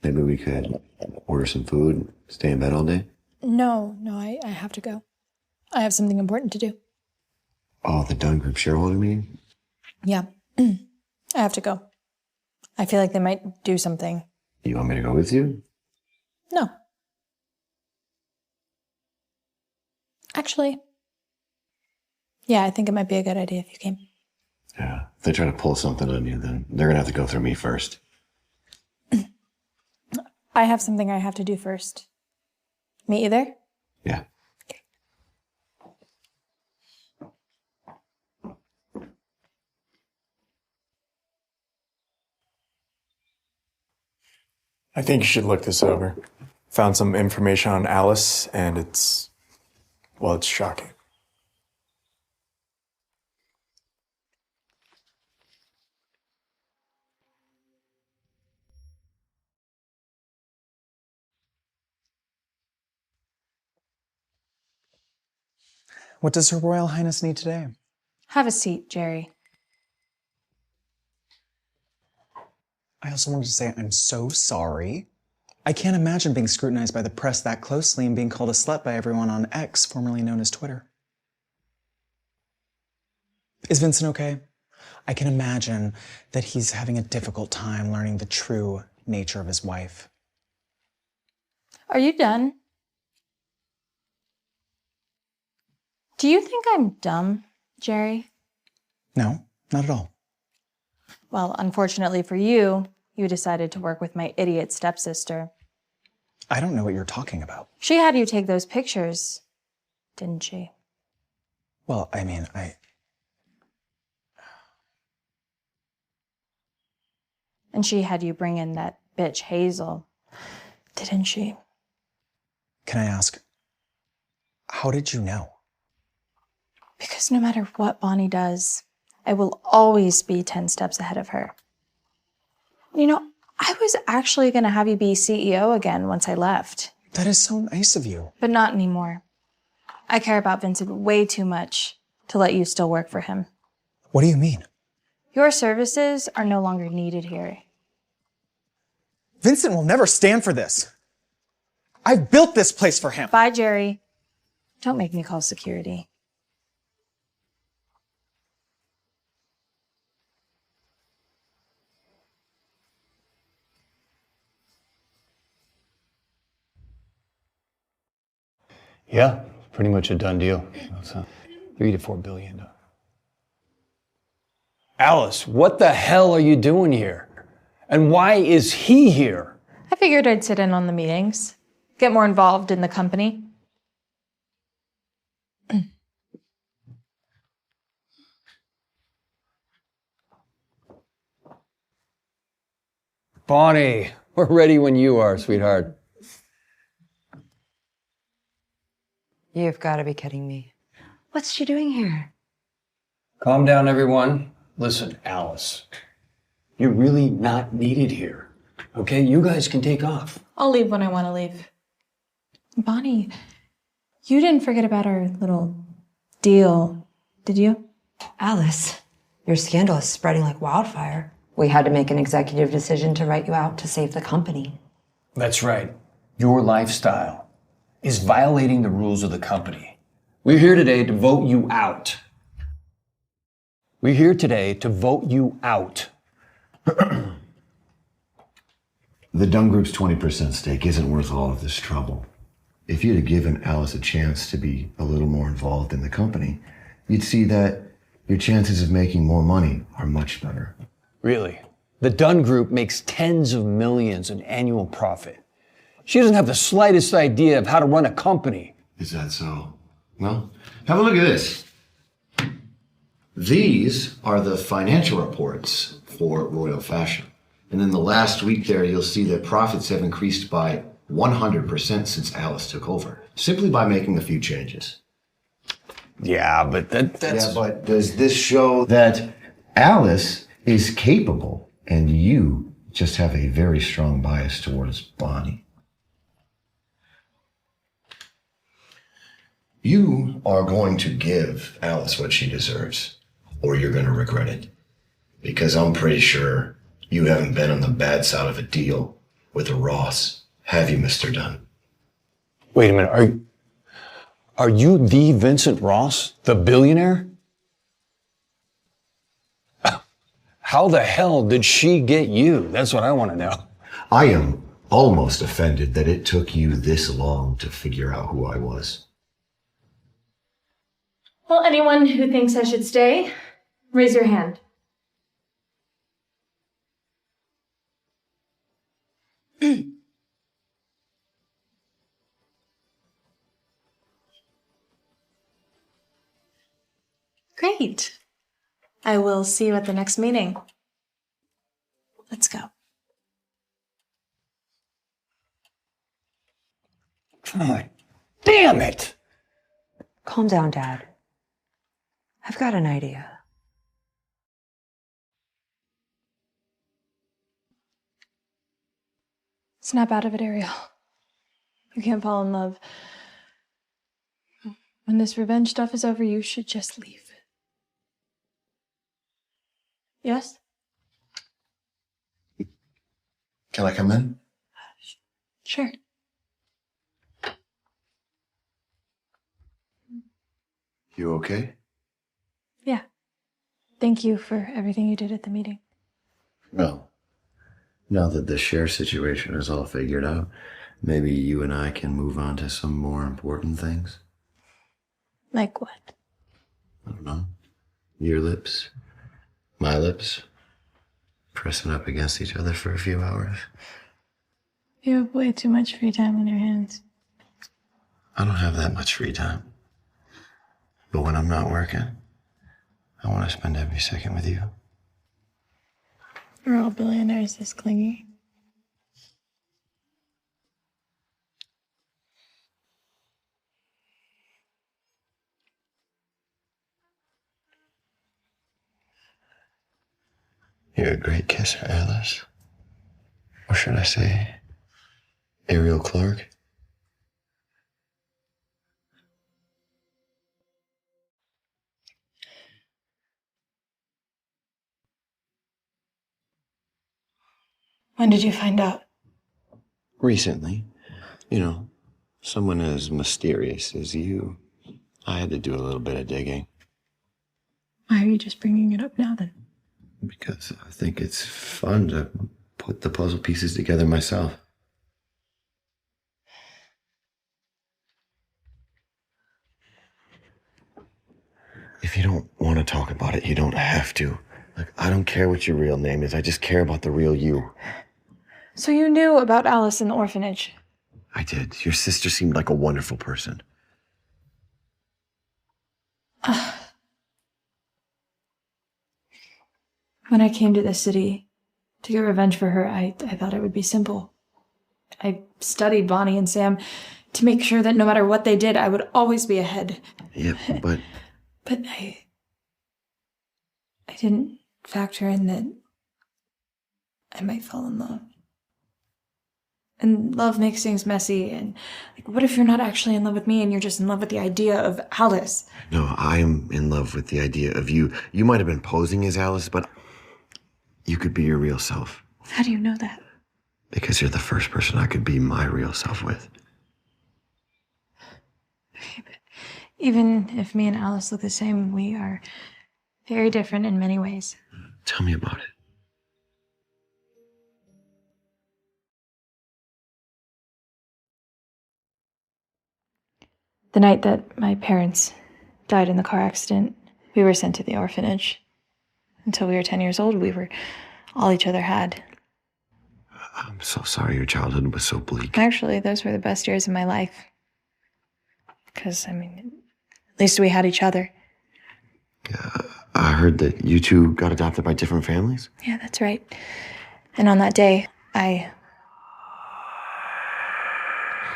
Maybe we could order some food, stay in bed all day. No, I have to go. I have something important to do. Oh, the Dunn Group shareholder meeting? Yeah, I have to go. I feel like they might do something. You want me to go with you? No. Actually, yeah, I think it might be a good idea if you came. Yeah. If they try to pull something on you, then they're gonna have to go through me first. I have something I have to do first. Me either? Yeah. I think you should look this over. Found some information on Alice, and it's shocking. What does Her Royal Highness need today? Have a seat, Jerry. I also wanted to say I'm so sorry. I can't imagine being scrutinized by the press that closely and being called a slut by everyone on X, formerly known as Twitter. Is Vincent okay? I can imagine that he's having a difficult time learning the true nature of his wife. Are you done? Do you think I'm dumb, Jerry? No, not at all. Well, unfortunately for you, you decided to work with my idiot stepsister. I don't know what you're talking about. She had you take those pictures, didn't she? Well, I mean, And she had you bring in that bitch Hazel, didn't she? Can I ask, how did you know? Because no matter what Bonnie does, I will always be 10 steps ahead of her. You know, I was actually going to have you be CEO again once I left. That is so nice of you. But not anymore. I care about Vincent way too much to let you still work for him. What do you mean? Your services are no longer needed here. Vincent will never stand for this. I've built this place for him. Bye, Jerry. Don't make me call security. Yeah, pretty much a done deal. It's $3 to $4 billion. Alice, what the hell are you doing here? And why is he here? I figured I'd sit in on the meetings, get more involved in the company. Bonnie, we're ready when you are, sweetheart. You've got to be kidding me. What's she doing here? Calm down, everyone. Listen, Alice, you're really not needed here. Okay, you guys can take off. I'll leave when I want to leave. Bonnie, you didn't forget about our little deal, did you? Alice, your scandal is spreading like wildfire. We had to make an executive decision to write you out to save the company. That's right. Your lifestyle is violating the rules of the company. We're here today to vote you out. We're here today to vote you out. The Dunn Group's 20% stake isn't worth all of this trouble. If you'd have given Alice a chance to be a little more involved in the company, you'd see that your chances of making more money are much better. Really? The Dunn Group makes tens of millions in annual profit. She doesn't have the slightest idea of how to run a company. Is that so? Well, have a look at this. These are the financial reports for Royal Fashion. And in the last week there, you'll see that profits have increased by 100% since Alice took over, simply by making a few changes. Yeah, but that's... Yeah, but does this show that Alice is capable and you just have a very strong bias towards Bonnie? You are going to give Alice what she deserves, or you're going to regret it. Because I'm pretty sure you haven't been on the bad side of a deal with a Ross, have you, Mr. Dunn? Wait a minute, are you the Vincent Ross, the billionaire? How the hell did she get you? That's what I want to know. I am almost offended that it took you this long to figure out who I was. Well, anyone who thinks I should stay, raise your hand. Great. I will see you at the next meeting. Let's go. God damn it! Calm down, Dad. I've got an idea. Snap out of it, Ariel. You can't fall in love. When this revenge stuff is over, you should just leave. Yes? Can I come in? Sure. You okay? Yeah. Thank you for everything you did at the meeting. Well, now that the share situation is all figured out, maybe you and I can move on to some more important things. Like what? I don't know. Your lips, my lips, pressing up against each other for a few hours. You have way too much free time on your hands. I don't have that much free time. But when I'm not working, I want to spend every second with you. We're all billionaires this clingy. You're a great kisser, Alice. Or should I say, Ariel Clark? When did you find out? Recently. You know, someone as mysterious as you. I had to do a little bit of digging. Why are you just bringing it up now then? Because I think it's fun to put the puzzle pieces together myself. If you don't want to talk about it, you don't have to. Look, I don't care what your real name is. I just care about the real you. So you knew about Alice in the orphanage? I did. Your sister seemed like a wonderful person. When I came to this city to get revenge for her, I thought it would be simple. I studied Bonnie and Sam to make sure that no matter what they did, I would always be ahead. Yeah, but... But I didn't factor in that I might fall in love. And love makes things messy, and like, what if you're not actually in love with me and you're just in love with the idea of Alice? No, I'm in love with the idea of you. You might have been posing as Alice, but you could be your real self. How do you know that? Because you're the first person I could be my real self with. Even if me and Alice look the same, we are very different in many ways. Tell me about it. The night that my parents died in the car accident, we were sent to the orphanage. Until we were 10 years old, we were all each other had. I'm so sorry your childhood was so bleak. Actually, those were the best years of my life. Because, at least we had each other. I heard that you two got adopted by different families? Yeah, that's right. And on that day,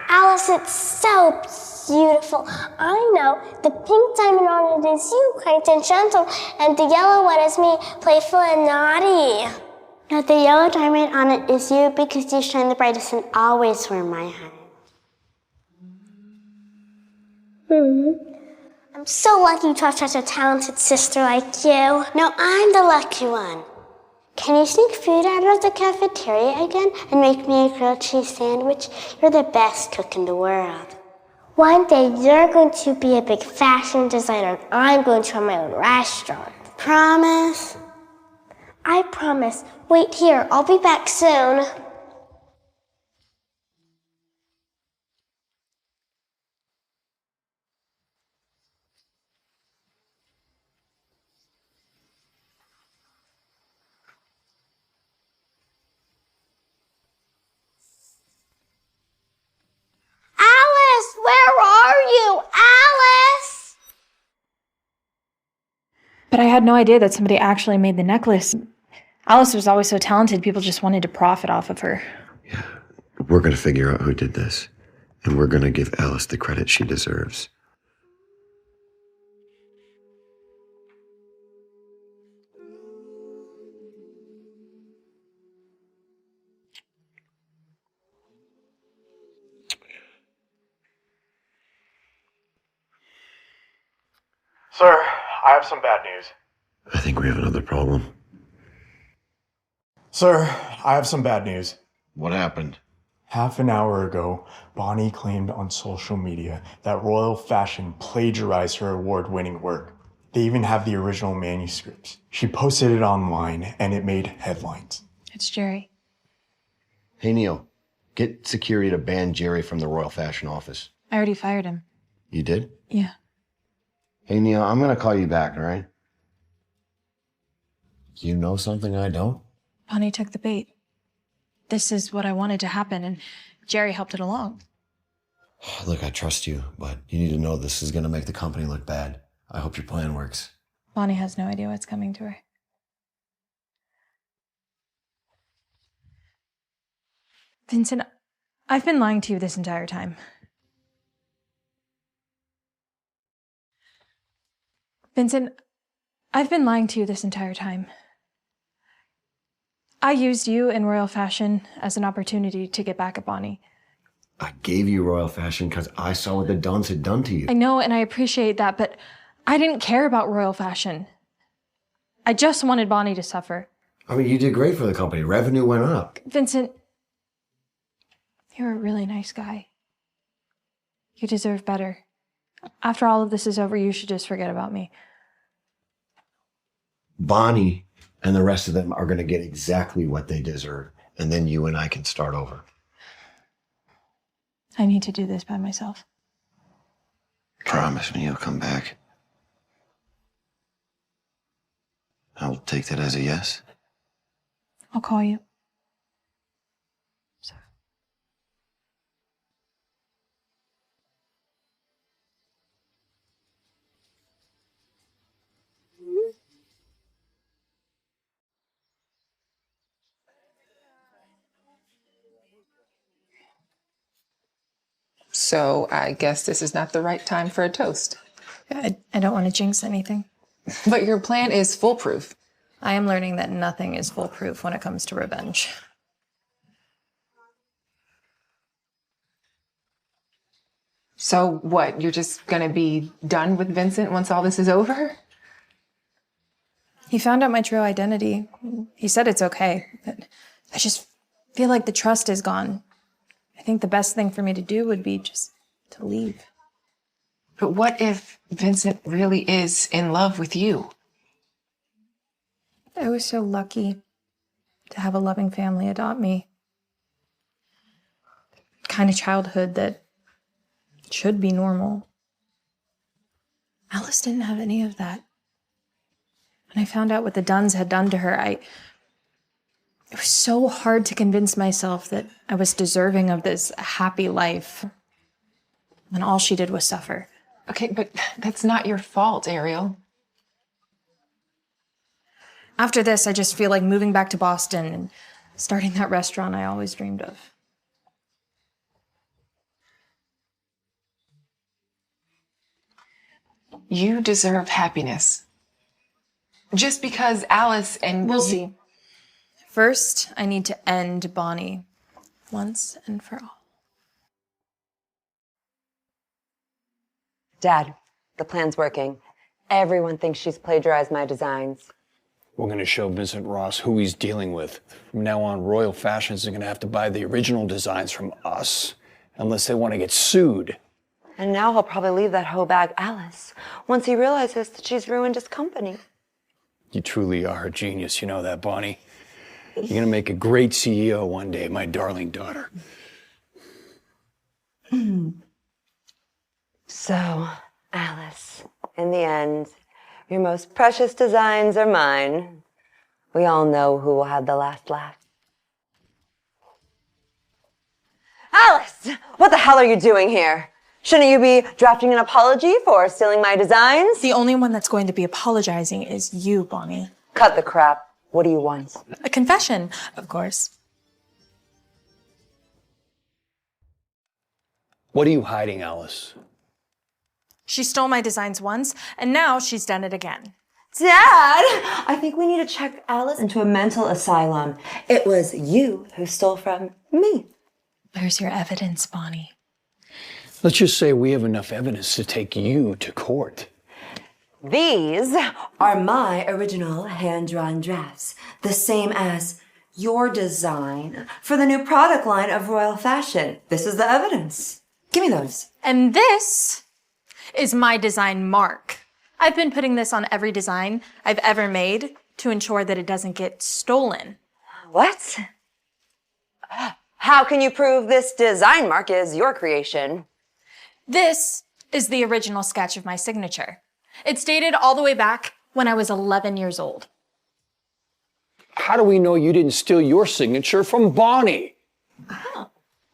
Alice, it's so beautiful. I know. The pink diamond on it is you, kind and gentle, and the yellow one is me, playful and naughty. Now the yellow diamond on it is you because you shine the brightest and always wear my heart. I'm so lucky to have such a talented sister like you. No, I'm the lucky one. Can you sneak food out of the cafeteria again and make me a grilled cheese sandwich? You're the best cook in the world. One day you're going to be a big fashion designer and I'm going to have my own restaurant. Promise? I promise. Wait here, I'll be back soon. Alice, where are you? Alice! But I had no idea that somebody actually made the necklace. Alice was always so talented, people just wanted to profit off of her. We're going to figure out who did this. And we're going to give Alice the credit she deserves. Sir, I have some bad news. I think we have another problem. Sir, I have some bad news. What happened? Half an hour ago, Bonnie claimed on social media that Royal Fashion plagiarized her award-winning work. They even have the original manuscripts. She posted it online, and it made headlines. It's Jerry. Hey, Neil. Get security to ban Jerry from the Royal Fashion office. I already fired him. You did? Yeah. Hey, Neil, I'm going to call you back, all right? You know something I don't? Bonnie took the bait. This is what I wanted to happen, and Jerry helped it along. Look, I trust you, but you need to know this is going to make the company look bad. I hope your plan works. Bonnie has no idea what's coming to her. Vincent, I've been lying to you this entire time. Vincent, I've been lying to you this entire time. I used you in Royal Fashion as an opportunity to get back at Bonnie. I gave you Royal Fashion because I saw what the Dunns had done to you. I know, and I appreciate that, but I didn't care about Royal Fashion. I just wanted Bonnie to suffer. I mean, you did great for the company. Revenue went up. Vincent, you're a really nice guy. You deserve better. After all of this is over, you should just forget about me. Bonnie and the rest of them are going to get exactly what they deserve. And then you and I can start over. I need to do this by myself. Promise me you'll come back. I'll take that as a yes. I'll call you. So I guess this is not the right time for a toast. I don't want to jinx anything. But your plan is foolproof. I am learning that nothing is foolproof when it comes to revenge. So what, you're just gonna be done with Vincent once all this is over? He found out my true identity. He said it's okay, but I just feel like the trust is gone. I think the best thing for me to do would be just to leave. But what if Vincent really is in love with you? I was so lucky to have a loving family adopt me. Kind of childhood that should be normal. Alice didn't have any of that. When I found out what the Dunns had done to her, it was so hard to convince myself that I was deserving of this happy life when all she did was suffer. Okay, but that's not your fault, Ariel. After this, I just feel like moving back to Boston and starting that restaurant I always dreamed of. You deserve happiness. Just because Alice and We'll see. First, I need to end Bonnie once and for all. Dad, the plan's working. Everyone thinks she's plagiarized my designs. We're going to show Vincent Ross who he's dealing with. From now on, Royal Fashions are going to have to buy the original designs from us, unless they want to get sued. And now he'll probably leave that hoe bag Alice once he realizes that she's ruined his company. You truly are a genius, you know that, Bonnie. You're going to make a great CEO one day, my darling daughter. So, Alice, in the end, your most precious designs are mine. We all know who will have the last laugh. Alice, what the hell are you doing here? Shouldn't you be drafting an apology for stealing my designs? The only one that's going to be apologizing is you, Bonnie. Cut the crap. What do you want? A confession, of course. What are you hiding, Alice? She stole my designs once, and now she's done it again. Dad, I think we need to check Alice into a mental asylum. It was you who stole from me. Where's your evidence, Bonnie? Let's just say we have enough evidence to take you to court. These are my original hand-drawn drafts, the same as your design for the new product line of Royal Fashion. This is the evidence. Give me those. And this is my design mark. I've been putting this on every design I've ever made to ensure that it doesn't get stolen. What? How can you prove this design mark is your creation? This is the original sketch of my signature. It's dated all the way back when I was 11 years old. How do we know you didn't steal your signature from Bonnie? Oh.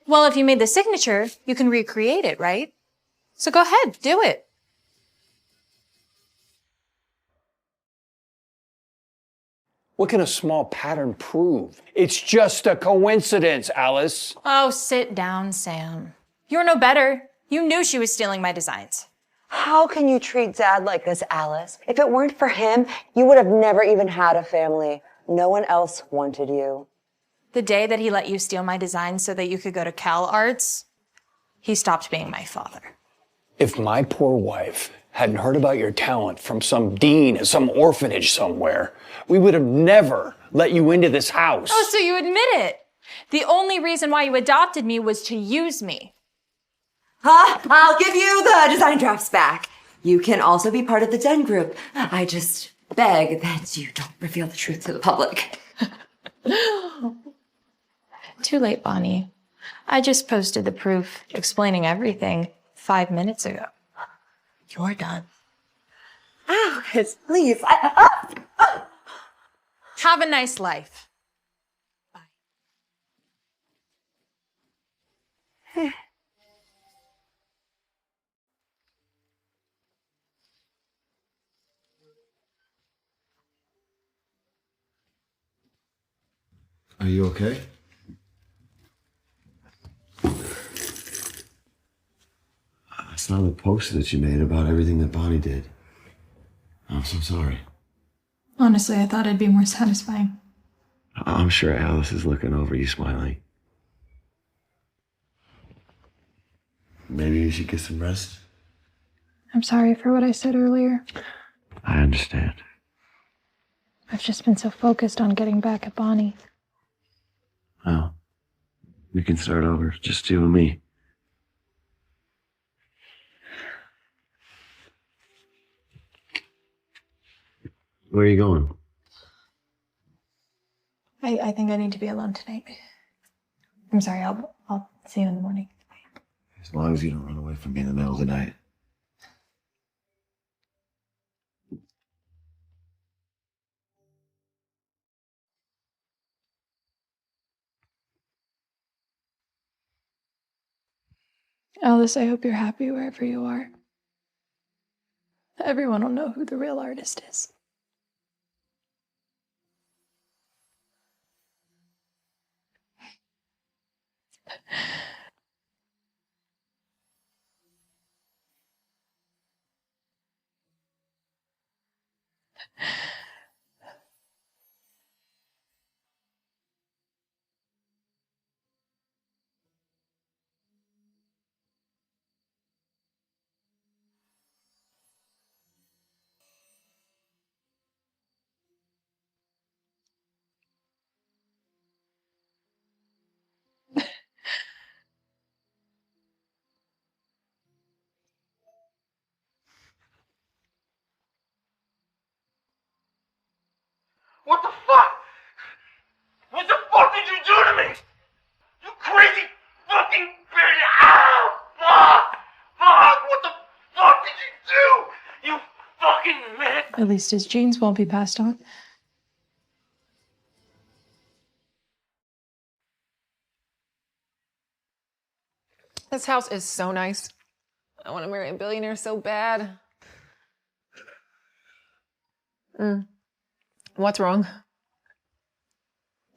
Well, if you made the signature, you can recreate it, right? So go ahead, do it. What can a small pattern prove? It's just a coincidence, Alice. Oh, sit down, Sam. You're no better. You knew she was stealing my designs. How can you treat Dad like this, Alice? If it weren't for him, you would have never even had a family. No one else wanted you. The day that he let you steal my designs so that you could go to Cal Arts, he stopped being my father. If my poor wife hadn't heard about your talent from some dean at some orphanage somewhere, we would have never let you into this house. Oh, so you admit it. The only reason why you adopted me was to use me. I'll give you the design drafts back. You can also be part of the Dunn group. I just beg that you don't reveal the truth to the public. Too late, Bonnie. I just posted the proof explaining everything 5 minutes ago. You're done. Alice, please. Have a nice life. Are you okay? I saw the post that you made about everything that Bonnie did. I'm so sorry. Honestly, I thought it'd be more satisfying. I'm sure Alice is looking over you smiling. Maybe you should get some rest. I'm sorry for what I said earlier. I understand. I've just been so focused on getting back at Bonnie. Well, we can start over, just you and me. Where are you going? I think I need to be alone tonight. I'm sorry, I'll see you in the morning. As long as you don't run away from me in the middle of the night. Alice, I hope you're happy wherever you are. Everyone will know who the real artist is. What the fuck? What the fuck did you do to me? You crazy fucking bitch! Ow! Fuck! Fuck! What the fuck did you do? You fucking man! At least his genes won't be passed on. This house is so nice. I want to marry a billionaire so bad. What's wrong?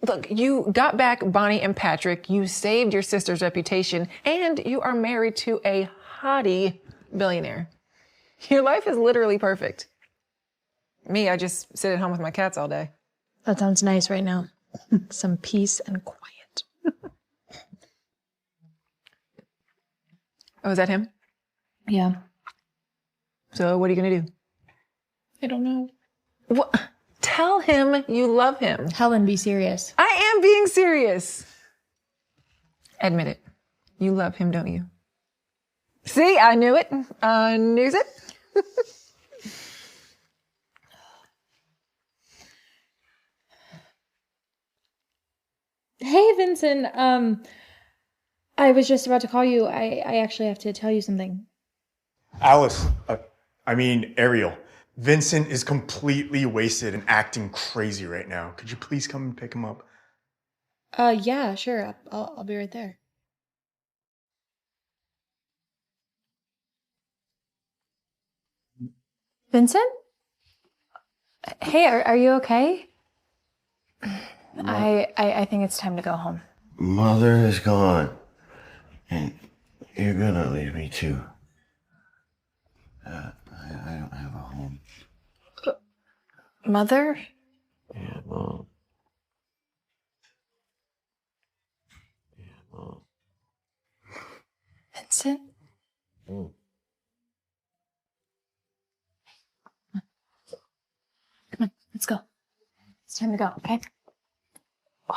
Look, you got back Bonnie and Patrick, you saved your sister's reputation, and you are married to a haughty billionaire. Your life is literally perfect. Me, I just sit at home with my cats all day. That sounds nice right now. Some peace and quiet. Oh, is that him? Yeah. So what are you gonna do? I don't know. What? Tell him you love him. Helen, be serious. I am being serious. Admit it. You love him, don't you? See, I knew it. I knew it. Hey, Vincent. I was just about to call you. I actually have to tell you something. Alice, Ariel. Vincent is completely wasted and acting crazy right now. Could you please come and pick him up? Yeah, sure. I'll be right there. Vincent? Hey, are you okay? I think it's time to go home. Mother is gone. And you're gonna leave me too. I don't have a home. Mother? Yeah, Mom. Yeah, Mom. Vincent? Mm. Come on, let's go. It's time to go, okay? All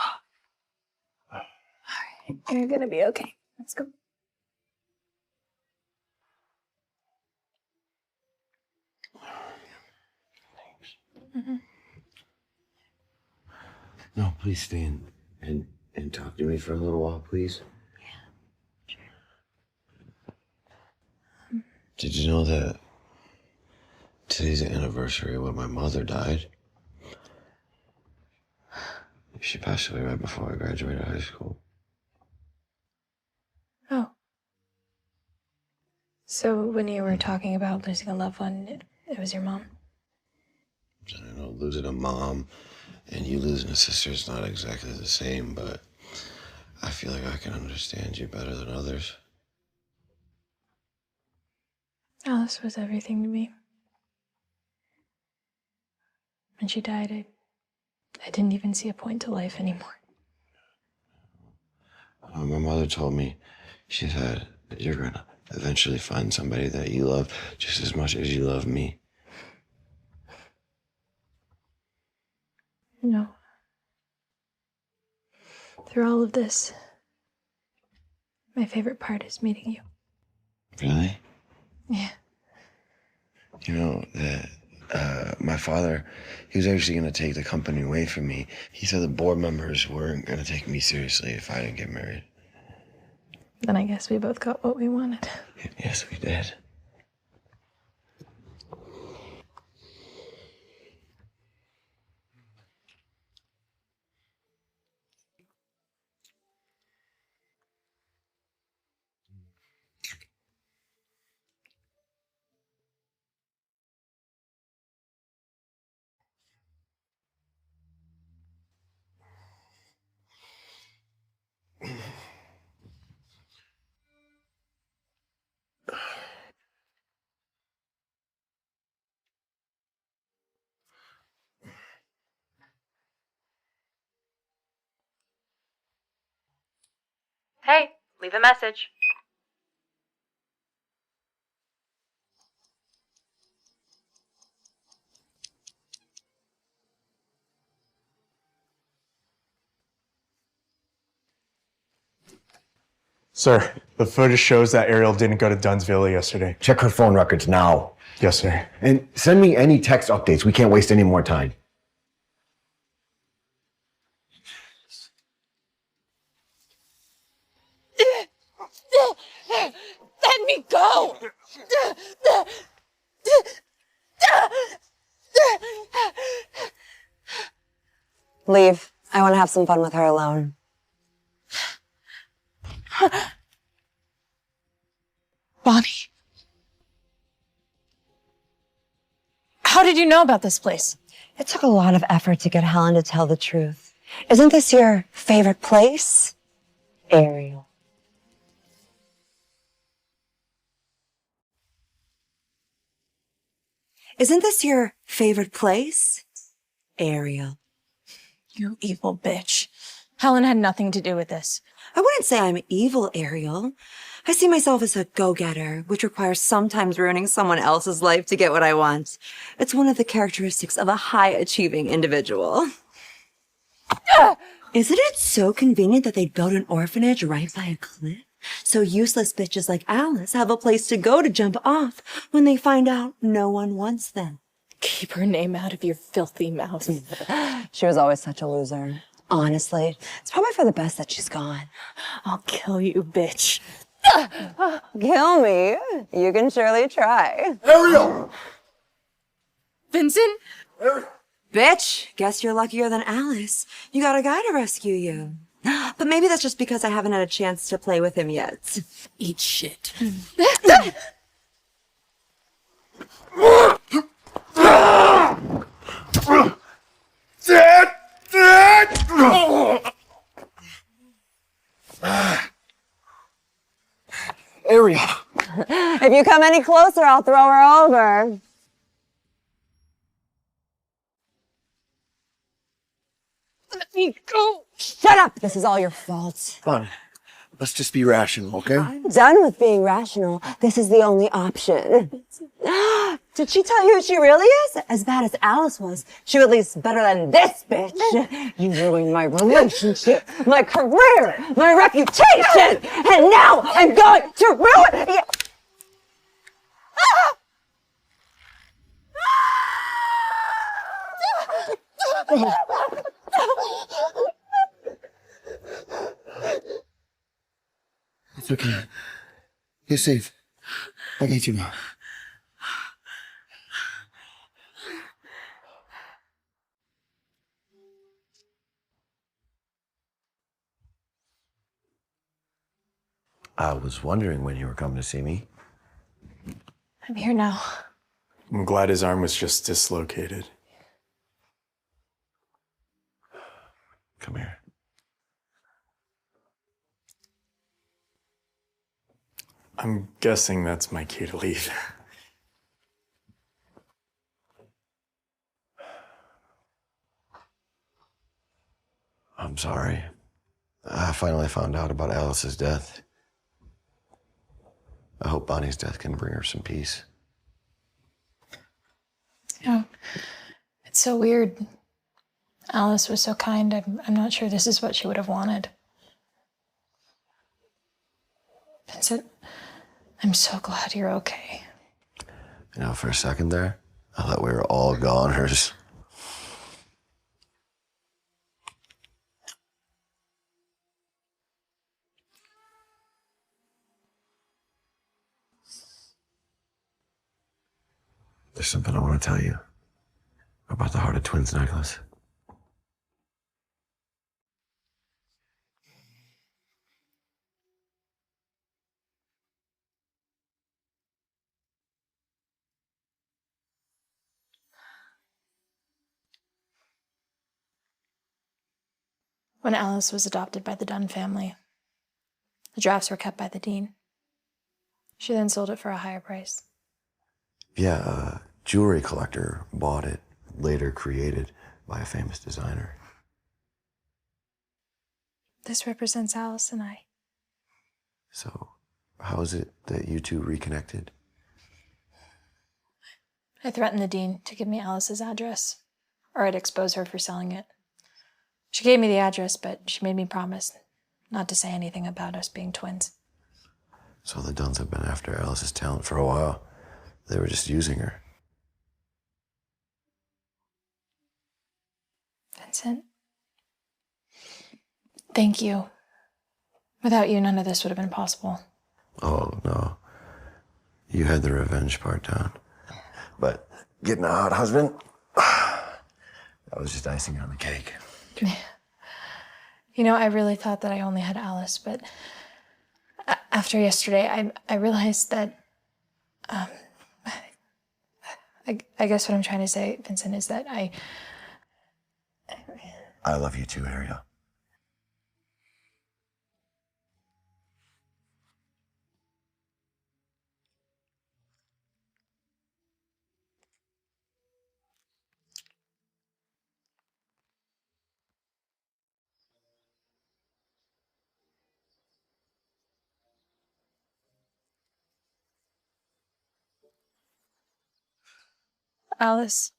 right, you're gonna be okay. Let's go. Mm-hmm. No, please stay and talk to me for a little while, please. Yeah, sure. Did you know that today's the anniversary when my mother died? She passed away right before I graduated high school. Oh. So when you were talking about losing a loved one, it was your mom? I know losing a mom and you losing a sister is not exactly the same, but I feel like I can understand you better than others. Alice was everything to me. When she died, I didn't even see a point to life anymore. My mother told me, she said, that you're gonna eventually find somebody that you love just as much as you love me. No. Through all of this, my favorite part is meeting you. Really? Yeah. You know, that my father, he was actually going to take the company away from me. He said the board members weren't going to take me seriously if I didn't get married. Then I guess we both got what we wanted. Yes, we did. Hey, leave a message. Sir, the footage shows that Ariel didn't go to Dunn's villa yesterday. Check her phone records now. Yes, sir. And send me any text updates. We can't waste any more time. Let me go! Leave. I want to have some fun with her alone. Bonnie. How did you know about this place? It took a lot of effort to get Helen to tell the truth. Isn't this your favorite place? Ariel. Isn't this your favorite place? Ariel. You evil bitch. Helen had nothing to do with this. I wouldn't say I'm evil, Ariel. I see myself as a go-getter, which requires sometimes ruining someone else's life to get what I want. It's one of the characteristics of a high-achieving individual. Isn't it so convenient that they'd build an orphanage right by a cliff? So useless bitches like Alice have a place to go to jump off when they find out no one wants them. Keep her name out of your filthy mouth. She was always such a loser. Honestly, it's probably for the best that she's gone. I'll kill you, bitch. Kill me? You can surely try. Ariel! Vincent? Bitch, guess you're luckier than Alice. You got a guy to rescue you. But maybe that's just because I haven't had a chance to play with him yet. Eat shit. Ariel! If you come any closer, I'll throw her over. Let me go. Shut up! This is all your fault. Fine. Let's just be rational, okay? I'm done with being rational. This is the only option. Did she tell you who she really is? As bad as Alice was, she was at least better than this bitch. You ruined my relationship, my career, my reputation, and now I'm going to ruin it. It's okay. You're safe. I got you now. I was wondering when you were coming to see me. I'm here now. I'm glad his arm was just dislocated. Come here. I'm guessing that's my cue to leave. I'm sorry. I finally found out about Alice's death. I hope Bonnie's death can bring her some peace. Yeah. It's so weird. Alice was so kind. I'm not sure this is what she would have wanted. Vincent, I'm so glad you're okay. You know, for a second there, I thought we were all goners. There's something I want to tell you about the Heart of Twins necklace. When Alice was adopted by the Dunn family, the drafts were kept by the dean. She then sold it for a higher price. Yeah, a jewelry collector bought it, later created by a famous designer. This represents Alice and I. So, how is it that you two reconnected? I threatened the dean to give me Alice's address, or I'd expose her for selling it. She gave me the address, but she made me promise not to say anything about us being twins. So the Dunns have been after Alice's talent for a while. They were just using her. Vincent, thank you. Without you, none of this would have been possible. Oh, no. You had the revenge part down. But getting a hot husband, that was just icing on the cake. You know, I really thought that I only had Alice, but after yesterday, I realized that, I guess what I'm trying to say, Vincent, is that I love you too, Ariel. Alice,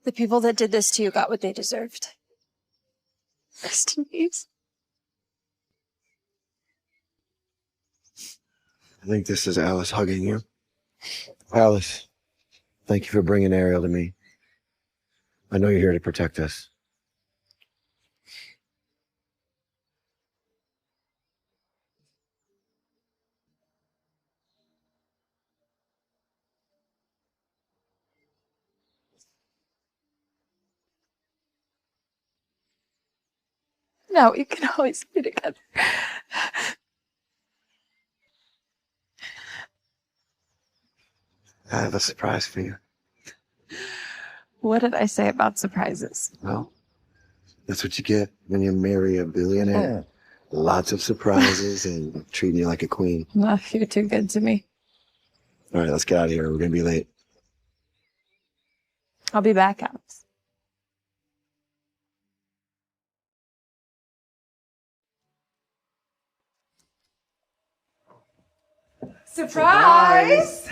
the people that did this to you got what they deserved. Rest in peace. I think this is Alice hugging you. Alice, thank you for bringing Ariel to me. I know you're here to protect us. No, we can always be together. I have a surprise for you. What did I say about surprises? Well, that's what you get when you marry a billionaire. Lots of surprises and treating you like a queen. No, you're too good to me. All right, let's get out of here. We're going to be late. I'll be back, Alex. Surprise!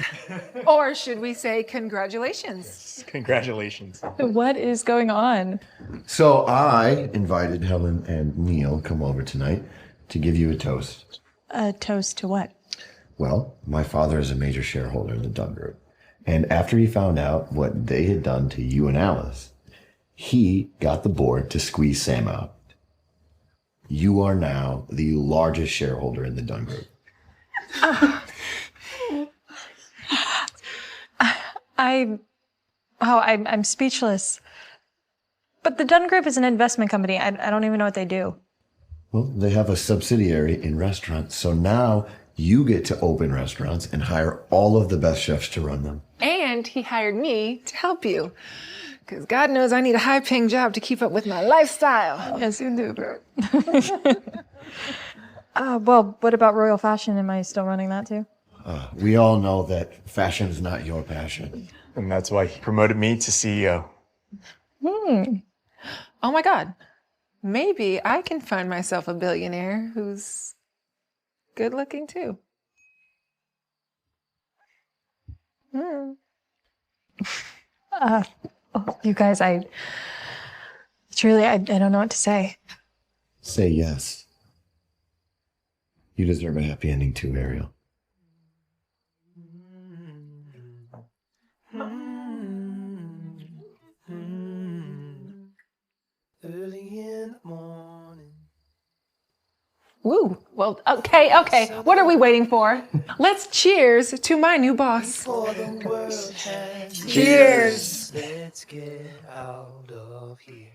Or should we say congratulations? Congratulations. What is going on? So I invited Helen and Neil come over tonight to give you a toast. A toast to what? Well, my father is a major shareholder in the Dunn Group. And after he found out what they had done to you and Alice, he got the board to squeeze Sam out. You are now the largest shareholder in the Dunn Group. I'm speechless. But the Dunn Group is an investment company. I don't even know what they do. Well, they have a subsidiary in restaurants, so now you get to open restaurants and hire all of the best chefs to run them. And he hired me to help you. Because God knows I need a high-paying job to keep up with my lifestyle. Yes, you do, bro. Well, what about Royal Fashion? Am I still running that too? We all know that fashion is not your passion. And that's why he promoted me to CEO. Oh my God. Maybe I can find myself a billionaire who's good looking too. You guys, I don't know what to say. Say yes. You deserve a happy ending too, Ariel. Early in the morning. Woo. Well, okay. What are we waiting for? Let's cheers to my new boss. Cheers. Let's get out of here.